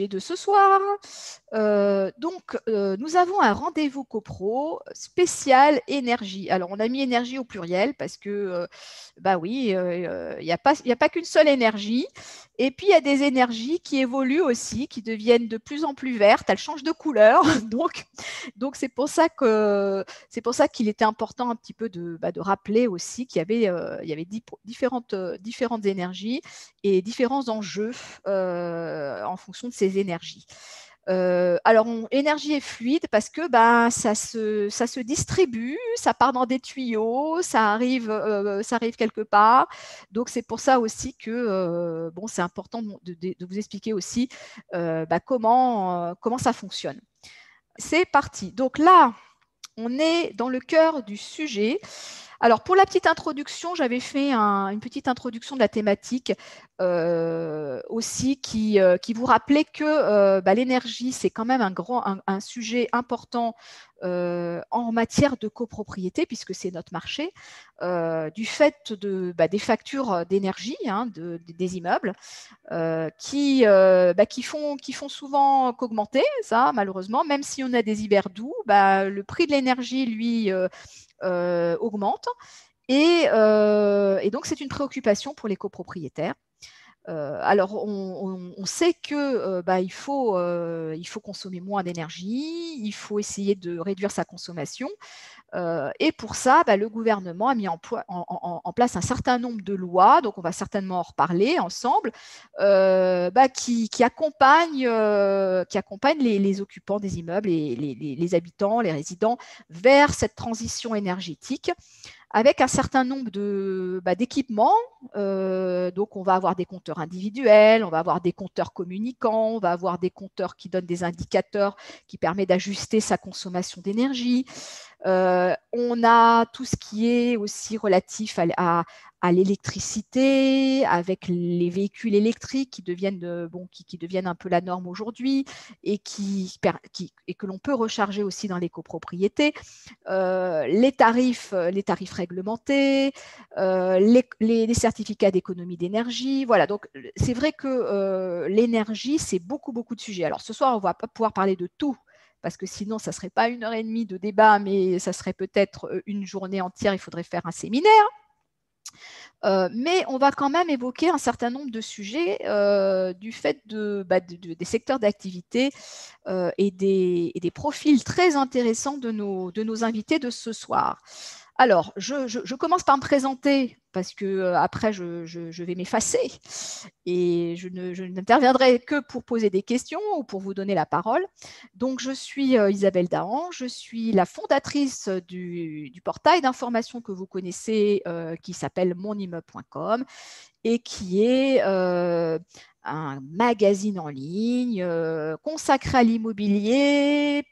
sujet de ce soir. Nous avons un rendez-vous copro spécial énergie. Alors, on a mis énergie au pluriel parce que, bah oui, il n'y a pas qu'une seule énergie. Et puis, il y a des énergies qui évoluent aussi, qui deviennent de plus en plus vertes. Elles changent de couleur. Donc c'est pour ça qu'il était important un petit peu de rappeler aussi qu'il y avait différentes énergies et différents enjeux en fonction de ces énergies. Alors, énergie est fluide parce que ça se distribue, ça part dans des tuyaux, ça arrive quelque part. Donc, c'est pour ça aussi que c'est important de vous expliquer aussi comment ça fonctionne. C'est parti. Donc là, on est dans le cœur du sujet. Alors, pour la petite introduction, j'avais fait une petite introduction de la thématique aussi qui vous rappelait que l'énergie, c'est quand même un sujet important en matière de copropriété, puisque c'est notre marché, du fait des factures d'énergie des immeubles qui font souvent qu'augmenter, ça, malheureusement. Même si on a des hivers doux, le prix de l'énergie, lui, augmente. Et donc, c'est une préoccupation pour les copropriétaires. Alors, on sait que il faut consommer moins d'énergie, il faut essayer de réduire sa consommation. Et pour ça, le gouvernement a mis en place un certain nombre de lois, donc on va certainement en reparler ensemble, qui accompagnent les occupants des immeubles et les habitants, les résidents vers cette transition énergétique, avec un certain nombre d'équipements. Donc, on va avoir des compteurs individuels, on va avoir des compteurs communicants, on va avoir des compteurs qui donnent des indicateurs qui permettent d'ajuster sa consommation d'énergie. On a tout ce qui est aussi relatif à l'électricité, avec les véhicules électriques qui deviennent un peu la norme aujourd'hui et que l'on peut recharger aussi dans les copropriétés. Les tarifs réglementés, les certificats d'économie d'énergie. Voilà, donc c'est vrai que l'énergie, c'est beaucoup de sujets. Alors ce soir, on ne va pas pouvoir parler de tout, parce que sinon, ça ne serait pas 1h30 de débat, mais ça serait peut-être une journée entière, il faudrait faire un séminaire. Mais on va quand même évoquer un certain nombre de sujets du fait des secteurs d'activité et des profils très intéressants de nos invités de ce soir. Alors, je commence par me présenter parce que après, je vais m'effacer et je n'interviendrai que pour poser des questions ou pour vous donner la parole. Donc, je suis Isabelle Dahan, je suis la fondatrice du portail d'information que vous connaissez qui s'appelle monimmeuble.com et qui est un magazine en ligne consacré à l'immobilier,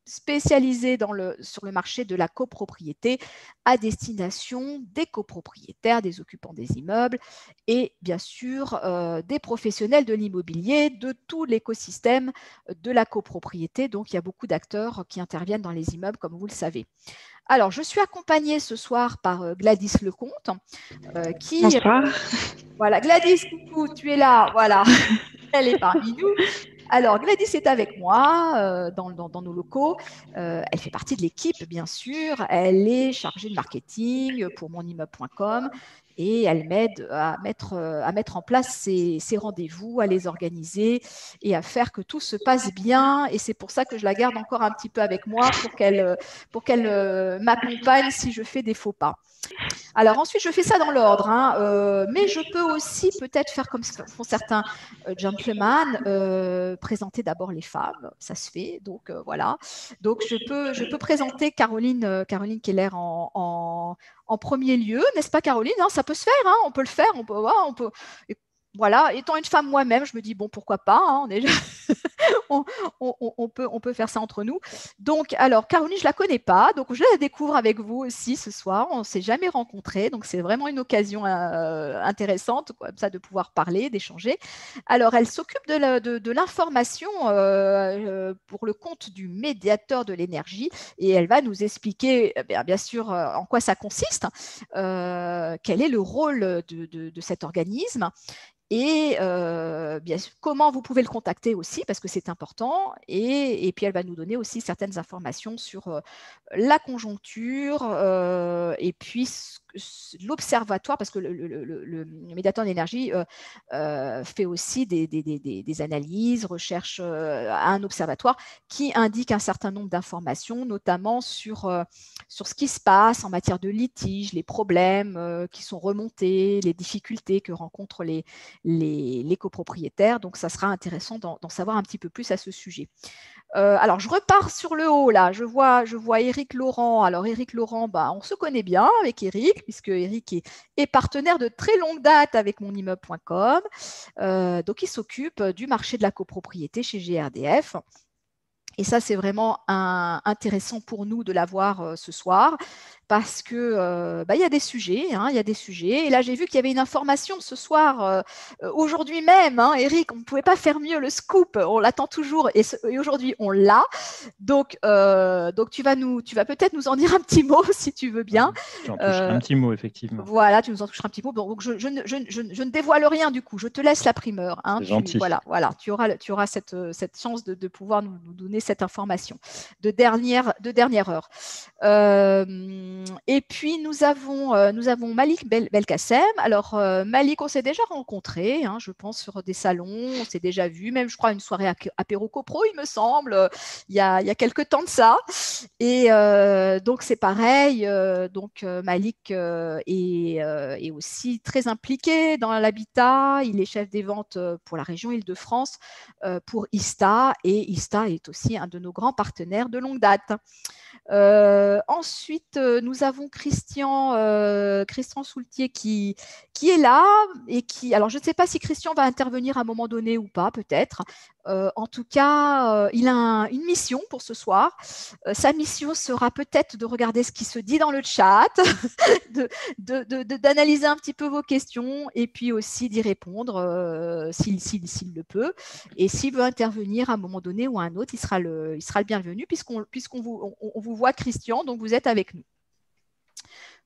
spécialisé sur le marché de la copropriété à destination des copropriétaires, des occupants des immeubles et bien sûr des professionnels de l'immobilier, de tout l'écosystème de la copropriété. Donc, il y a beaucoup d'acteurs qui interviennent dans les immeubles, comme vous le savez. Alors, je suis accompagnée ce soir par Gladys Lecomte, qui… Bonsoir. Voilà, Gladys, coucou, tu es là, voilà, elle est parmi nous. Alors, Gladys est avec moi dans nos locaux. Elle fait partie de l'équipe, bien sûr. Elle est chargée de marketing pour monimmeuble.com et elle m'aide à mettre en place ces rendez-vous, à les organiser et à faire que tout se passe bien. Et c'est pour ça que je la garde encore un petit peu avec moi pour qu'elle m'accompagne si je fais des faux pas. Alors ensuite, je fais ça dans l'ordre, mais je peux aussi peut-être faire comme font certains gentlemen, présenter d'abord les femmes, ça se fait, donc voilà. Donc je peux présenter Caroline Keller en premier lieu, n'est-ce pas Caroline? Ça peut se faire, on peut le faire, on peut. Voilà, étant une femme moi-même, je me dis bon pourquoi pas, on peut faire ça entre nous. Donc, alors, Caroline, je ne la connais pas, donc je la découvre avec vous aussi ce soir. On ne s'est jamais rencontrés, donc c'est vraiment une occasion intéressante comme ça, de pouvoir parler, d'échanger. Alors, elle s'occupe de l'information pour le compte du médiateur de l'énergie et elle va nous expliquer, bien sûr, en quoi ça consiste, quel est le rôle de cet organisme et bien sûr, comment vous pouvez le contacter aussi, parce que c'est important, et puis elle va nous donner aussi certaines informations sur la conjoncture, et puis l'observatoire, parce que le médiateur d'énergie fait aussi des analyses, recherche à un observatoire qui indique un certain nombre d'informations, notamment sur ce qui se passe en matière de litige, les problèmes qui sont remontés, les difficultés que rencontrent les copropriétaires. Donc, ça sera intéressant d'en savoir un petit peu plus à ce sujet. Alors, je repars sur le haut, là. Je vois Éric Laurent. Alors, Éric Laurent, on se connaît bien avec Éric, puisque Éric est partenaire de très longue date avec monimmeuble.com. Donc, il s'occupe du marché de la copropriété chez GRDF. Et ça, c'est vraiment intéressant pour nous de l'avoir ce soir, parce que il y a des sujets, il y a des sujets. Et là, j'ai vu qu'il y avait une information ce soir, aujourd'hui même, Eric, on ne pouvait pas faire mieux, le scoop, on l'attend toujours, et aujourd'hui, on l'a. Donc tu vas peut-être nous en dire un petit mot, si tu veux bien. J'en toucherai un petit mot, effectivement. Voilà, tu nous en toucheras un petit mot. Donc, je ne dévoile rien du coup. Je te laisse la primeur. C'est gentil. Voilà, tu auras cette chance de pouvoir nous donner cette information de dernière heure. Et puis, nous avons Malik Belkacem. Alors, Malik, on s'est déjà rencontré, je pense, sur des salons. On s'est déjà vu, même, je crois, une soirée apéro copro, il me semble, il y a quelques temps de ça. Et donc, c'est pareil. Donc, Malik est aussi très impliqué dans l'habitat. Il est chef des ventes pour la région Île-de-France pour ISTA. Et ISTA est aussi un de nos grands partenaires de longue date. Ensuite, nous avons Christian Soultier qui est là et qui… Alors, je ne sais pas si Christian va intervenir à un moment donné ou pas, peut-être. En tout cas, il a une mission pour ce soir. Sa mission sera peut-être de regarder ce qui se dit dans le chat, d'analyser un petit peu vos questions et puis aussi d'y répondre s'il le peut. Et s'il veut intervenir à un moment donné ou à un autre, il sera le bienvenu puisqu'on vous voit, Christian, donc vous êtes avec nous.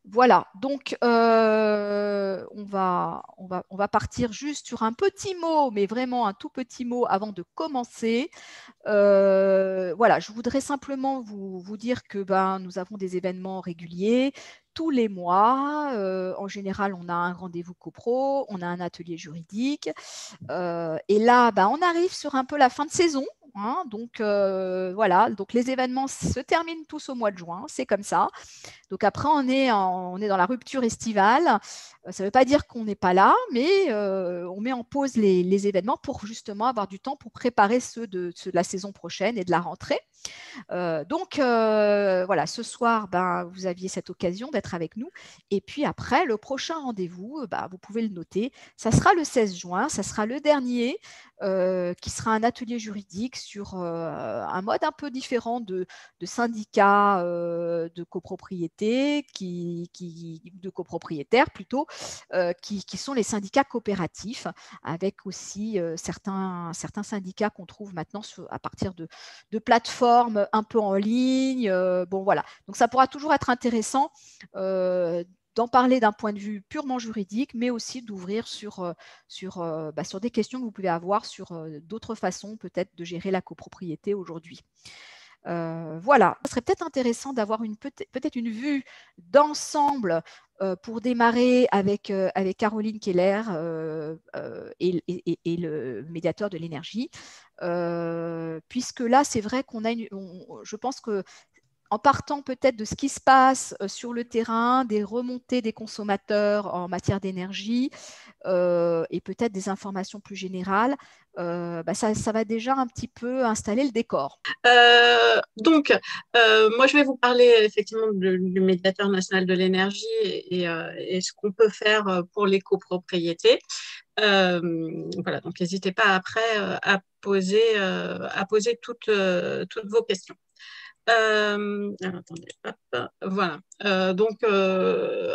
Voilà, donc on va partir juste sur un petit mot, mais vraiment un tout petit mot avant de commencer. Voilà, je voudrais simplement vous dire que nous avons des événements réguliers tous les mois. En général, on a un rendez-vous copro, on a un atelier juridique. Et là, on arrive sur un peu la fin de saison. Donc voilà, donc les événements se terminent tous au mois de juin, c'est comme ça. Donc après, on est dans la rupture estivale. Ça ne veut pas dire qu'on n'est pas là, mais on met en pause les événements pour justement avoir du temps pour préparer ceux de la saison prochaine et de la rentrée. Donc voilà, ce soir, vous aviez cette occasion d'être avec nous. Et puis après, le prochain rendez-vous, vous pouvez le noter, ça sera le 16 juin, ça sera le dernier, qui sera un atelier juridique sur un mode un peu différent de syndicats de copropriété, de copropriétaires plutôt, qui sont les syndicats coopératifs, avec aussi certains syndicats qu'on trouve maintenant à partir de plateformes un peu en ligne. Bon, voilà. Donc, ça pourra toujours être intéressant d'en parler d'un point de vue purement juridique, mais aussi d'ouvrir sur des questions que vous pouvez avoir sur d'autres façons peut-être de gérer la copropriété aujourd'hui. Voilà, ce serait peut-être intéressant d'avoir peut-être une vue d'ensemble pour démarrer avec Caroline Keller et le médiateur de l'énergie, puisque là, c'est vrai qu'on a je pense que en partant peut-être de ce qui se passe sur le terrain, des remontées des consommateurs en matière d'énergie et peut-être des informations plus générales, ça va déjà un petit peu installer le décor. Donc, moi, je vais vous parler effectivement du médiateur national de l'énergie et ce qu'on peut faire pour les copropriétés. Voilà, donc n'hésitez pas après à poser toutes vos questions. Alors, attendez, hop, voilà. Donc, je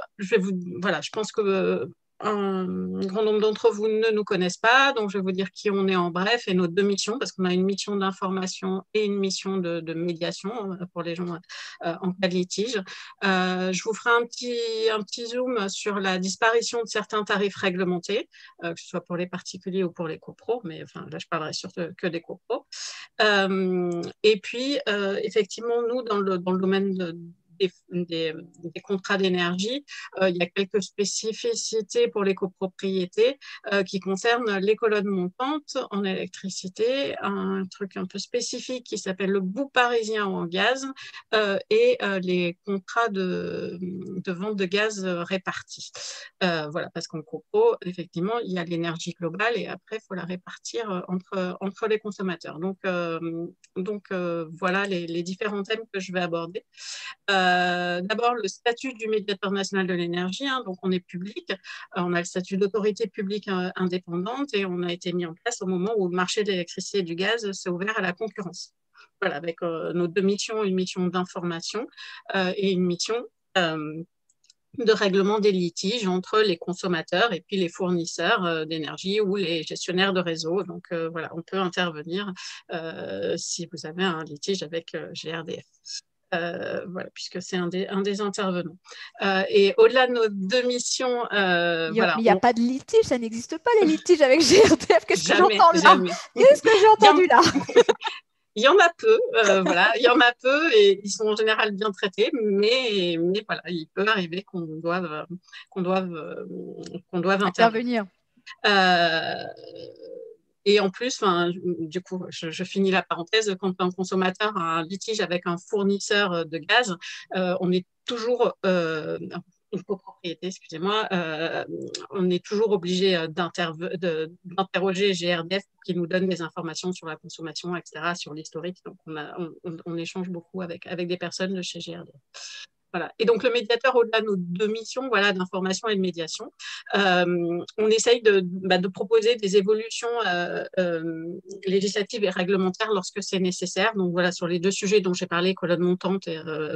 pense que grand nombre d'entre vous ne nous connaissent pas, donc je vais vous dire qui on est en bref et nos deux missions, parce qu'on a une mission d'information et une mission de médiation pour les gens en cas de litige. Je vous ferai un petit zoom sur la disparition de certains tarifs réglementés, que ce soit pour les particuliers ou pour les copros, mais enfin, là je parlerai surtout que des copros. Et puis, effectivement, nous, dans le domaine des contrats d'énergie, il y a quelques spécificités pour les copropriétés qui concernent les colonnes montantes en électricité, un truc un peu spécifique qui s'appelle le bout parisien en gaz et les contrats de vente de gaz répartis. Voilà, parce qu'en copro, effectivement, il y a l'énergie globale et après, il faut la répartir entre les consommateurs. Donc voilà les différents thèmes que je vais aborder. D'abord, le statut du médiateur national de l'énergie. Donc, on est public. On a le statut d'autorité publique indépendante et on a été mis en place au moment où le marché de l'électricité et du gaz s'est ouvert à la concurrence. Voilà, avec nos deux missions, une mission d'information et une mission de règlement des litiges entre les consommateurs et puis les fournisseurs d'énergie ou les gestionnaires de réseau. Donc, voilà, on peut intervenir si vous avez un litige avec GRDF. Voilà, puisque c'est un des intervenants. Et au-delà de nos deux missions, il n'y a pas de litige, ça n'existe pas les litiges avec GRDF. Qu'est-ce que j'entends là? Jamais. Qu'est-ce que j'ai entendu là? Il y en a peu, voilà, il y en a peu et ils sont en général bien traités, mais voilà, il peut arriver qu'on doive intervenir. Et en plus, du coup, je finis la parenthèse, quand un consommateur a un litige avec un fournisseur de gaz, on est toujours, une copropriété, excusez-moi, on est toujours obligé d'interroger GRDF pour qu'il nous donne des informations sur la consommation, etc., sur l'historique. Donc, on échange beaucoup avec des personnes de chez GRDF. Voilà. Et donc, le médiateur, au-delà de nos deux missions d'information et de médiation, on essaye de proposer des évolutions législatives et réglementaires lorsque c'est nécessaire. Donc, voilà, sur les deux sujets dont j'ai parlé, colonne montante,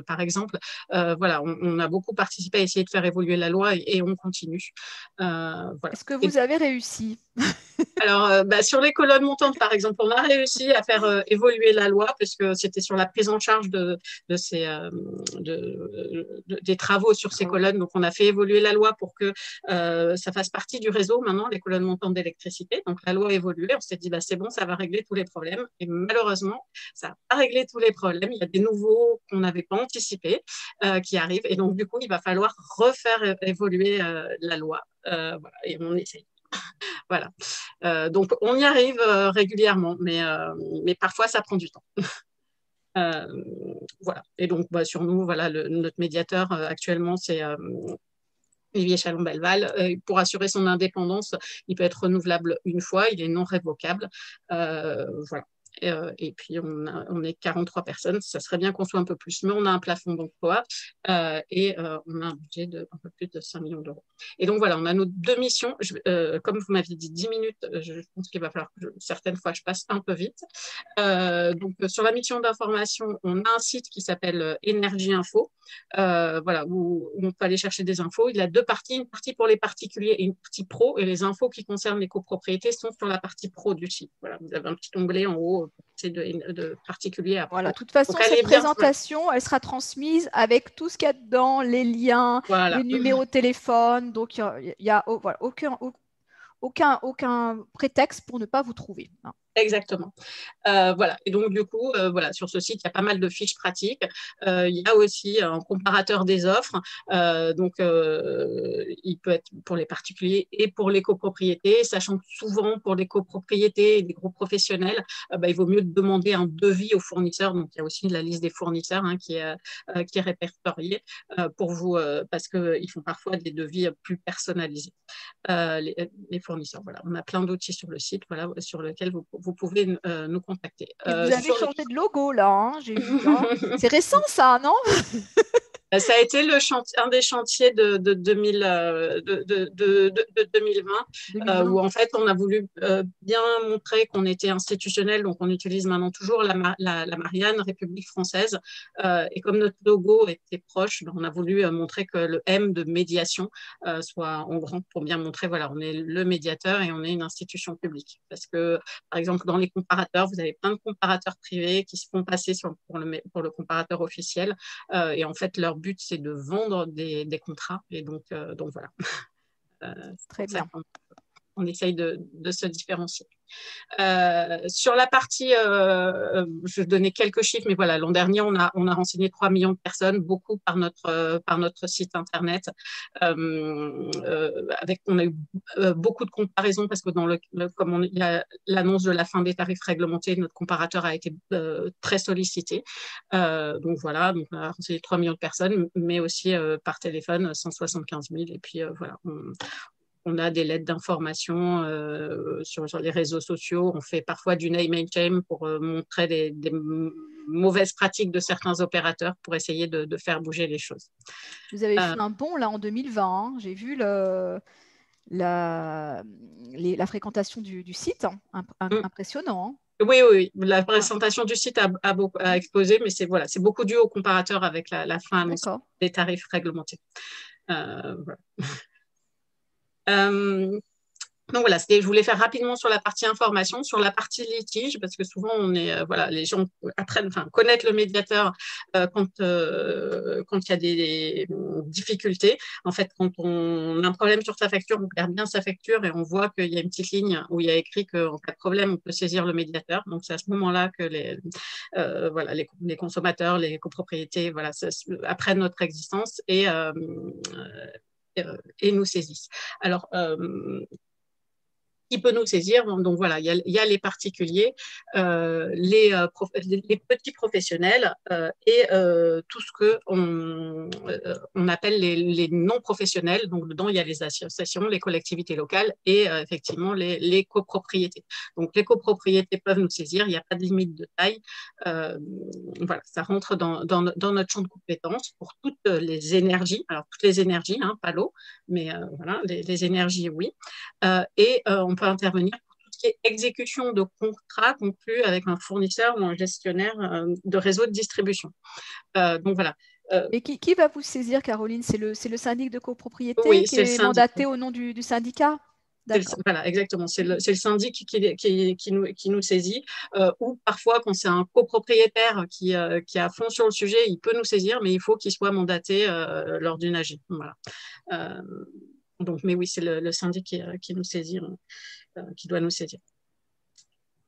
par exemple, voilà, on a beaucoup participé à essayer de faire évoluer la loi et on continue. Voilà. Est-ce que vous avez réussi? Alors, sur les colonnes montantes, par exemple, on a réussi à faire évoluer la loi parce que c'était sur la prise en charge des travaux sur ces colonnes. Donc, on a fait évoluer la loi pour que ça fasse partie du réseau maintenant, les colonnes montantes d'électricité. Donc, la loi a évolué. On s'est dit, c'est bon, ça va régler tous les problèmes. Et malheureusement, ça n'a pas réglé tous les problèmes. Il y a des nouveaux qu'on n'avait pas anticipés qui arrivent. Et donc, du coup, il va falloir refaire évoluer la loi. Voilà, et on essaye. Voilà. Donc, on y arrive régulièrement, mais parfois, ça prend du temps. Voilà. Et donc, sur nous, voilà, notre médiateur actuellement, c'est Olivier Chalon-Belval. Pour assurer son indépendance, il peut être renouvelable une fois, il est non révocable. Voilà. Et puis, on est 43 personnes. Ça serait bien qu'on soit un peu plus, mais on a un plafond d'emploi et on a un budget de un peu plus de 5 millions d'euros. Et donc, voilà, on a nos deux missions. Comme vous m'aviez dit 10 minutes, je pense qu'il va falloir que certaines fois, je passe un peu vite. Donc, sur la mission d'information, on a un site qui s'appelle Énergie Info, voilà, où on peut aller chercher des infos. Il a deux parties, une partie pour les particuliers et une partie pro. Et les infos qui concernent les copropriétés sont sur la partie pro du site. Voilà, vous avez un petit onglet en haut, c'est de particulier à pro. Voilà, de toute façon, cette présentation, elle sera transmise avec tout ce qu'il y a dedans, les liens, voilà, les numéros de téléphone. Donc, il n'y a voilà, aucun prétexte pour ne pas vous trouver. Hein. Exactement. Voilà. Et donc, du coup, voilà, sur ce site, il y a pas mal de fiches pratiques. Il y a aussi un comparateur des offres. Donc, il peut être pour les particuliers et pour les copropriétés, sachant que souvent, pour les copropriétés et des gros professionnels, il vaut mieux demander un devis aux fournisseurs. Donc, il y a aussi la liste des fournisseurs qui est répertoriée pour vous, parce qu'ils font parfois des devis plus personnalisés. Les fournisseurs, voilà. On a plein d'outils sur le site, voilà, sur lesquels vous pouvez nous contacter. Et vous avez changé de logo là, hein, j'ai vu. Hein. C'est récent ça, non? Ça a été un des chantiers de 2020, où en fait on a voulu bien montrer qu'on était institutionnel, donc on utilise maintenant toujours la Marianne, République française, et comme notre logo était proche, on a voulu montrer que le M de médiation soit en grand pour bien montrer, voilà, on est le médiateur et on est une institution publique. Parce que, par exemple, dans les comparateurs, vous avez plein de comparateurs privés qui se font passer pour le comparateur officiel, et en fait, leur but, c'est de vendre des contrats. Et donc voilà. Très bien. On essaye de se différencier. Sur la partie, je vais donner quelques chiffres, mais voilà, l'an dernier, on a renseigné 3 millions de personnes, beaucoup par notre site internet. On a eu beaucoup de comparaisons parce que comme il y a l'annonce de la fin des tarifs réglementés, notre comparateur a été très sollicité. Donc voilà, donc on a renseigné 3 millions de personnes, mais aussi par téléphone, 175 000. Et puis voilà, on a des lettres d'information sur les réseaux sociaux. On fait parfois du name and shame pour montrer des mauvaises pratiques de certains opérateurs pour essayer de faire bouger les choses. Vous avez fait un bond là en 2020. Hein. J'ai vu la fréquentation du site. Hein. Impressionnant. Hein. Oui. La présentation du site a explosé, mais c'est beaucoup dû au comparateur avec la fin des tarifs réglementés. Voilà. Donc voilà, je voulais faire rapidement sur la partie information, sur la partie litige, parce que souvent les gens connaissent le médiateur quand il y a des difficultés. En fait, quand on a un problème sur sa facture, on regarde bien sa facture et on voit qu'il y a une petite ligne où il y a écrit qu'en cas de problème, on peut saisir le médiateur. Donc c'est à ce moment-là que les consommateurs, les copropriétés, apprennent notre existence et nous saisissent. Alors, qui peut nous saisir? Donc voilà, il y a les particuliers, les petits professionnels et tout ce qu'on appelle les non-professionnels. Donc dedans, il y a les associations, les collectivités locales et effectivement les copropriétés. Donc les copropriétés peuvent nous saisir, il n'y a pas de limite de taille. Voilà, ça rentre dans notre champ de compétences pour toutes les énergies. Alors toutes les énergies, hein, pas l'eau, mais voilà, les énergies, oui. Et on peut intervenir pour tout ce qui est exécution de contrats conclus avec un fournisseur ou un gestionnaire de réseau de distribution. Donc voilà. Et qui va vous saisir, Caroline? C'est le syndic de copropriété qui est mandaté au nom du syndicat? Voilà, exactement. C'est le syndic qui nous saisit. Ou parfois, quand c'est un copropriétaire qui est à fond sur le sujet, il peut nous saisir, mais il faut qu'il soit mandaté lors d'une AG. Voilà. Donc, mais oui, c'est le syndic qui nous saisit, qui doit nous saisir.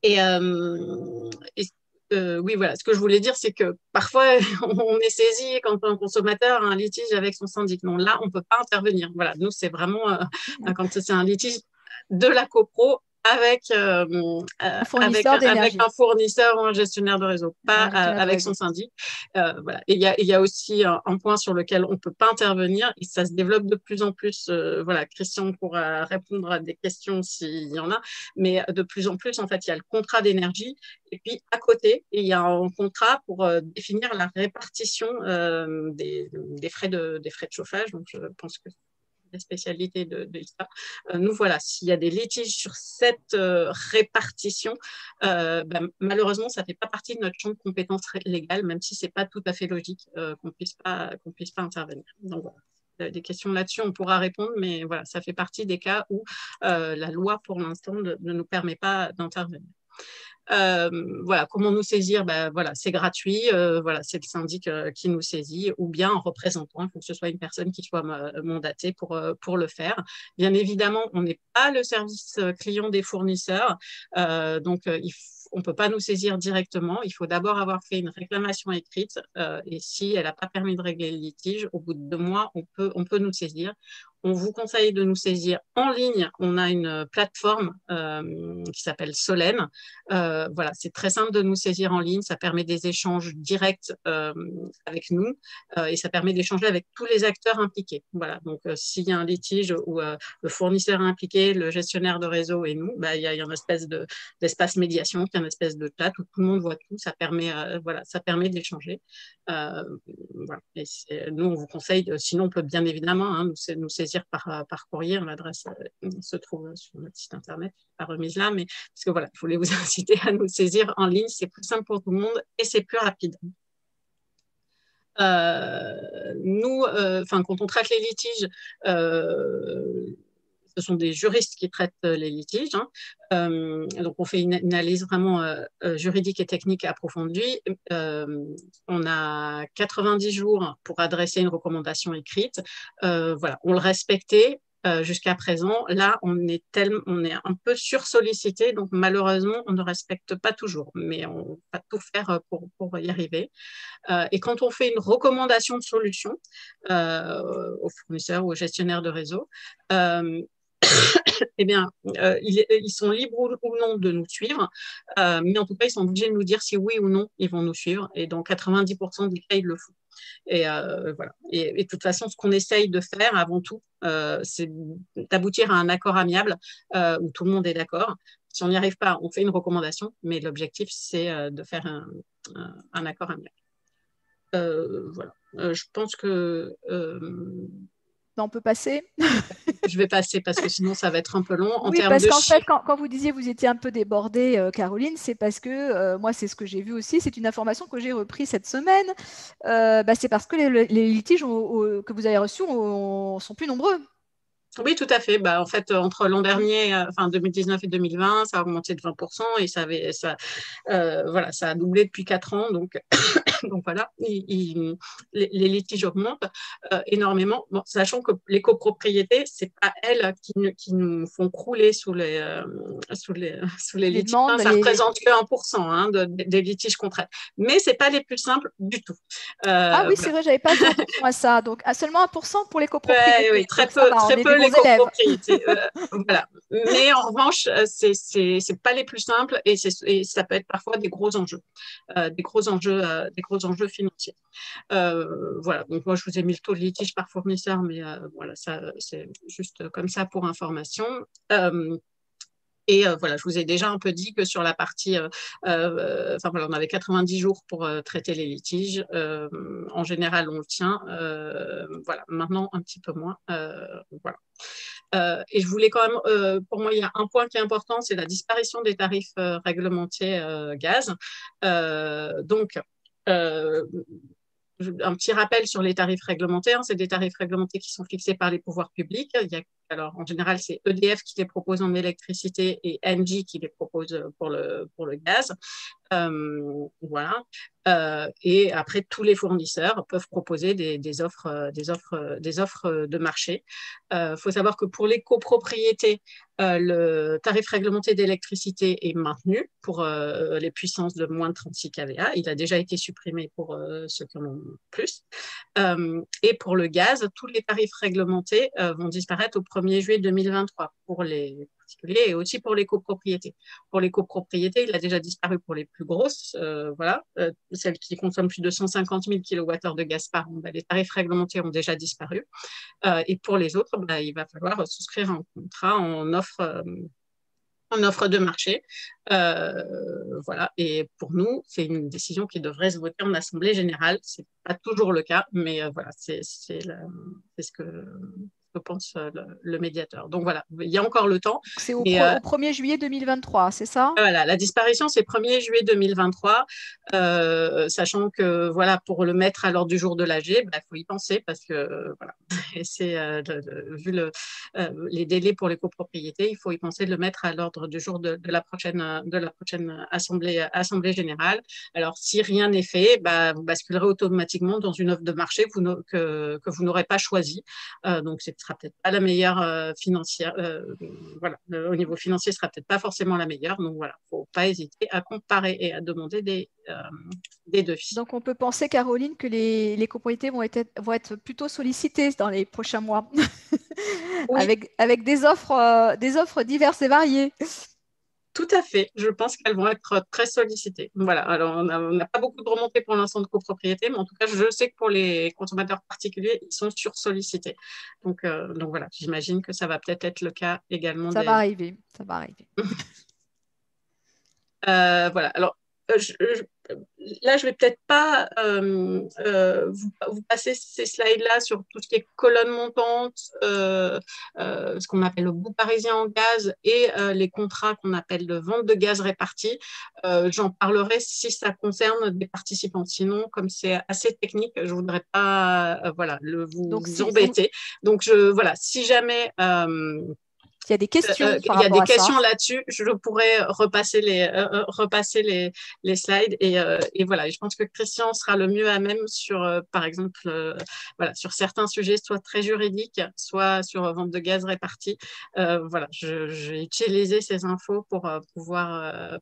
Et oui, voilà. Ce que je voulais dire, c'est que parfois, on est saisi quand un consommateur a un litige avec son syndic. Non, là, on ne peut pas intervenir. Voilà. Nous, c'est vraiment quand c'est un litige de la copro avec un fournisseur ou un gestionnaire de réseau, pas avec son syndic. Voilà. Et il y a aussi un point sur lequel on ne peut pas intervenir et ça se développe de plus en plus. Voilà, Christian pourra répondre à des questions s'il y en a, mais de plus en plus, en fait, il y a le contrat d'énergie et puis à côté, il y a un contrat pour définir la répartition des frais de chauffage. Donc, je pense que la spécialité de l'ISPA. Nous, voilà, s'il y a des litiges sur cette répartition, malheureusement, ça ne fait pas partie de notre champ de compétences légales, même si ce n'est pas tout à fait logique qu'on puisse pas intervenir. Donc, voilà. Des questions là-dessus, on pourra répondre, mais voilà, ça fait partie des cas où la loi, pour l'instant, ne nous permet pas d'intervenir. Voilà, comment nous saisir? Voilà, c'est gratuit, voilà, c'est le syndic qui nous saisit ou bien un représentant, il faut que ce soit une personne qui soit mandatée pour le faire. Bien évidemment, on n'est pas le service client des fournisseurs, donc on ne peut pas nous saisir directement. Il faut d'abord avoir fait une réclamation écrite et si elle n'a pas permis de régler le litige, au bout de 2 mois, on peut nous saisir. on vous conseille de nous saisir en ligne. On a une plateforme qui s'appelle Solène. Voilà, c'est très simple de nous saisir en ligne. Ça permet des échanges directs avec nous et ça permet d'échanger avec tous les acteurs impliqués. Voilà, donc s'il y a un litige où le fournisseur est impliqué, le gestionnaire de réseau et nous, il y a une espèce d'espace médiation, qui est une espèce de chat où tout le monde voit tout. Ça permet, ça permet d'échanger. Voilà. Et nous, on vous conseille, sinon on peut bien évidemment nous saisir par courrier. L'adresse se trouve sur notre site internet, pas remise là, mais parce que voilà, je voulais vous inciter à nous saisir en ligne. C'est plus simple pour tout le monde et c'est plus rapide. Nous, quand on traite les litiges, ce sont des juristes qui traitent les litiges. Donc, on fait une analyse vraiment juridique et technique approfondie. On a 90 jours pour adresser une recommandation écrite. Voilà, on le respectait. Jusqu'à présent, là, on est un peu sursollicité, donc malheureusement, on ne respecte pas toujours, mais on va tout faire pour y arriver. Et quand on fait une recommandation de solution aux fournisseurs ou aux gestionnaires de réseau, eh bien, ils sont libres ou non de nous suivre, mais en tout cas, ils sont obligés de nous dire si oui ou non ils vont nous suivre. Et dans 90% des cas, ils le font. Et voilà. Et de toute façon, ce qu'on essaye de faire avant tout, c'est d'aboutir à un accord amiable où tout le monde est d'accord. Si on n'y arrive pas, on fait une recommandation, mais l'objectif, c'est de faire un accord amiable. Voilà. Je pense que... on peut passer. Je vais passer parce que sinon ça va être un peu long. Oui, parce qu'en fait, quand vous disiez que vous étiez un peu débordée, Caroline, c'est parce que moi, c'est ce que j'ai vu aussi. C'est une information que j'ai reprise cette semaine. C'est parce que les litiges que vous avez reçus sont plus nombreux. Oui, tout à fait. En fait, entre l'an dernier, 2019 et 2020, ça a augmenté de 20% et ça a doublé depuis 4 ans. Donc, donc voilà, les litiges augmentent énormément. Bon, sachant que les copropriétés, c'est pas elles qui nous font crouler sous les litiges. Demandes, ça représente que 1% des litiges qu'on traite. Mais c'est pas les plus simples du tout. Oui, c'est vrai, j'avais pas fait attention à ça. Donc, seulement 1% pour les copropriétés. Oui, très peu les copropriétés. Voilà. Mais en revanche, c'est pas les plus simples et ça peut être parfois des gros enjeux, des gros enjeux financiers. Voilà. Donc moi, je vous ai mis le taux de litige par fournisseur, mais voilà, ça c'est juste comme ça pour information. Et voilà, je vous ai déjà un peu dit que sur la partie, on avait 90 jours pour traiter les litiges. En général, on le tient. Voilà, maintenant un petit peu moins. Voilà. Et je voulais quand même, pour moi, il y a un point qui est important, c'est la disparition des tarifs réglementés gaz. Donc, un petit rappel sur les tarifs réglementés. C'est des tarifs réglementés qui sont fixés par les pouvoirs publics. Alors, en général, c'est EDF qui les propose en électricité et Engie qui les propose pour le gaz. Voilà. Et après, tous les fournisseurs peuvent proposer des offres de marché. Faut savoir que pour les copropriétés, le tarif réglementé d'électricité est maintenu pour les puissances de moins de 36 kVA. Il a déjà été supprimé pour ceux qui en ont plus. Et pour le gaz, tous les tarifs réglementés vont disparaître au 1er juillet 2023 pour les particuliers et aussi pour les copropriétés. Pour les copropriétés, il a déjà disparu pour les plus grosses, celles qui consomment plus de 150 000 kWh de gaz par an. Les tarifs réglementés ont déjà disparu. Et pour les autres, il va falloir souscrire un contrat en offre de marché. Voilà. Et pour nous, c'est une décision qui devrait se voter en Assemblée générale. Ce n'est pas toujours le cas, mais voilà, c'est ce que pense le médiateur. Donc voilà, il y a encore le temps. C'est au 1er juillet 2023, c'est ça? Voilà, la disparition, c'est 1er juillet 2023, sachant que voilà, pour le mettre à l'ordre du jour de l'AG, il faut y penser parce que voilà, c'est vu les délais pour les copropriétés, il faut y penser de le mettre à l'ordre du jour de la prochaine assemblée générale. Alors, si rien n'est fait, vous basculerez automatiquement dans une offre de marché que vous n'aurez pas choisie. Donc, c'est sera peut-être pas la meilleure financière. Voilà, au niveau financier, ce sera peut-être pas forcément la meilleure. Donc voilà, faut pas hésiter à comparer et à demander des devis. Donc, on peut penser, Caroline, que les copropriétés vont être plutôt sollicitées dans les prochains mois, Oui, avec des offres diverses et variées. tout à fait. Je pense qu'elles vont être très sollicitées. Voilà. Alors, on n'a pas beaucoup de remontées pour l'instant de copropriété, mais en tout cas, je sais que pour les consommateurs particuliers, ils sont sursollicités. Donc voilà, j'imagine que ça va peut-être être le cas également Ça va arriver, ça va arriver. Voilà. Alors, là, je vais peut-être pas vous passer ces slides-là sur tout ce qui est colonne montante, ce qu'on appelle le bout parisien en gaz et les contrats qu'on appelle de vente de gaz réparti. J'en parlerai si ça concerne des participants. Sinon, comme c'est assez technique, je voudrais pas voilà, vous Donc, embêter. Donc, voilà, si jamais s'il y a des questions par il y a rapport des à ça. questions là-dessus, je pourrais repasser les slides. Et voilà, je pense que Christian sera le mieux à même sur, par exemple, voilà, sur certains sujets, soit très juridiques, soit sur vente de gaz réparti. Voilà, j'ai utilisé ces infos pour pouvoir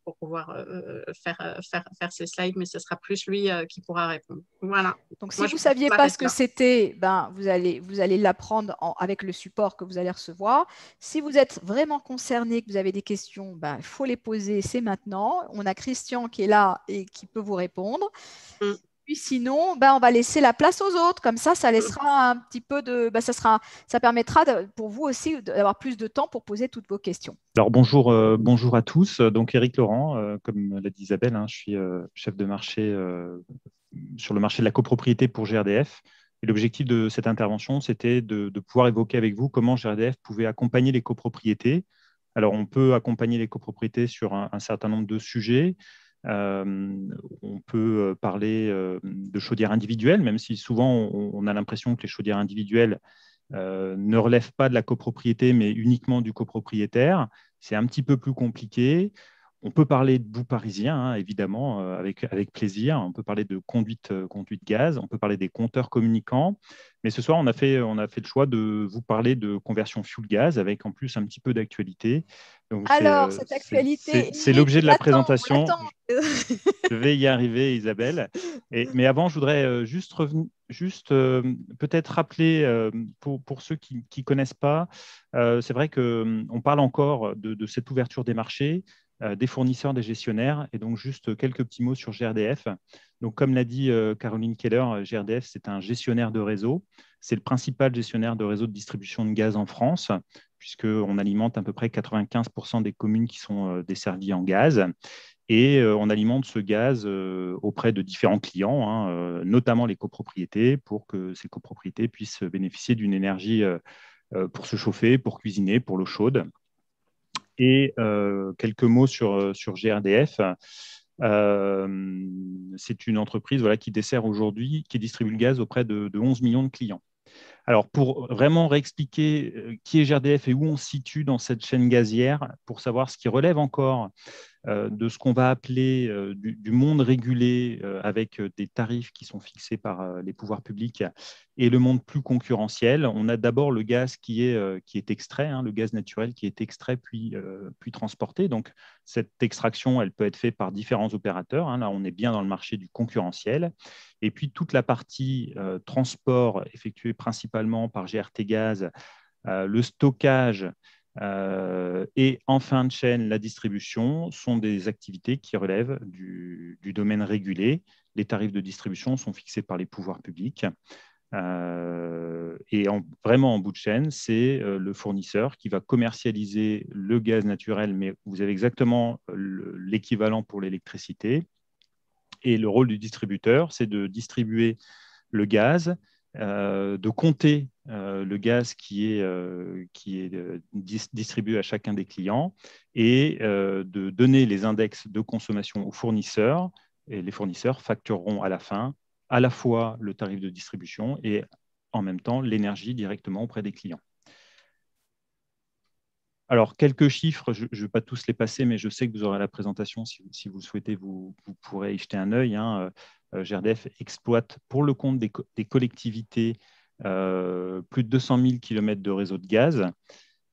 faire ces slides, mais ce sera plus lui qui pourra répondre. Voilà. Donc, si Moi, vous je ne saviez pas ce m'arrête que là. c'était, ben, vous allez l'apprendre avec le support que vous allez recevoir. Si vous êtes vraiment concerné, que vous avez des questions, ben, il faut les poser, c'est maintenant. On a Christian qui est là et qui peut vous répondre. Mm. Puis sinon, ben, on va laisser la place aux autres. Comme ça Mm. laissera un petit peu de. Ben, ça permettra pour vous aussi d'avoir plus de temps pour poser toutes vos questions. Alors bonjour à tous. Donc Éric Laurent, comme l'a dit Isabelle, hein, je suis chef de marché sur le marché de la copropriété pour GRDF. Et l'objectif de cette intervention, c'était de pouvoir évoquer avec vous comment GRDF pouvait accompagner les copropriétés. Alors on peut accompagner les copropriétés sur un certain nombre de sujets. On peut parler de chaudières individuelles, même si souvent on a l'impression que les chaudières individuelles ne relève pas de la copropriété, mais uniquement du copropriétaire. C'est un petit peu plus compliqué. On peut parler de bout parisien, hein, évidemment, avec plaisir. On peut parler de conduite gaz. On peut parler des compteurs communicants. Mais ce soir, on a fait le choix de vous parler de conversion fuel gaz, avec en plus un petit peu d'actualité. Donc, Alors, cette actualité, c'est Éric, l'objet de la on présentation. l'attend. Je vais y arriver, Isabelle. Mais avant, je voudrais juste peut-être rappeler pour ceux qui ne connaissent pas, c'est vrai qu'on parle encore de cette ouverture des marchés, des fournisseurs, des gestionnaires, et donc juste quelques petits mots sur GRDF. Donc, comme l'a dit Caroline Keller, GRDF, c'est un gestionnaire de réseau. C'est le principal gestionnaire de réseau de distribution de gaz en France, puisqu'on alimente à peu près 95% des communes qui sont desservies en gaz. Et on alimente ce gaz auprès de différents clients, hein, notamment les copropriétés, pour que ces copropriétés puissent bénéficier d'une énergie pour se chauffer, pour cuisiner, pour l'eau chaude. Et quelques mots sur GRDF. C'est une entreprise voilà, qui dessert aujourd'hui, qui distribue le gaz auprès de 11 millions de clients. Alors, pour vraiment réexpliquer qui est GRDF et où on se situe dans cette chaîne gazière, pour savoir ce qui relève encore de ce qu'on va appeler du monde régulé avec des tarifs qui sont fixés par les pouvoirs publics et le monde plus concurrentiel. On a d'abord le gaz qui est extrait, hein, le gaz naturel qui est extrait puis transporté. Donc, cette extraction, elle peut être faite par différents opérateurs. Hein. Là, on est bien dans le marché du concurrentiel. Et puis, toute la partie transport effectuée principalement par GRT Gaz, le stockage, et en fin de chaîne, la distribution sont des activités qui relèvent du domaine régulé. Les tarifs de distribution sont fixés par les pouvoirs publics. Et vraiment en bout de chaîne, c'est le fournisseur qui va commercialiser le gaz naturel, mais vous avez exactement l'équivalent pour l'électricité. Et le rôle du distributeur, c'est de distribuer le gaz, de compter le gaz qui est distribué à chacun des clients et de donner les index de consommation aux fournisseurs. Et les fournisseurs factureront à la fin à la fois le tarif de distribution et en même temps l'énergie directement auprès des clients. Alors, quelques chiffres, je ne vais pas tous les passer, mais je sais que vous aurez la présentation. Si vous souhaitez, vous pourrez y jeter un œil. Hein. GRDF exploite pour le compte des collectivités plus de 200 000 km de réseau de gaz.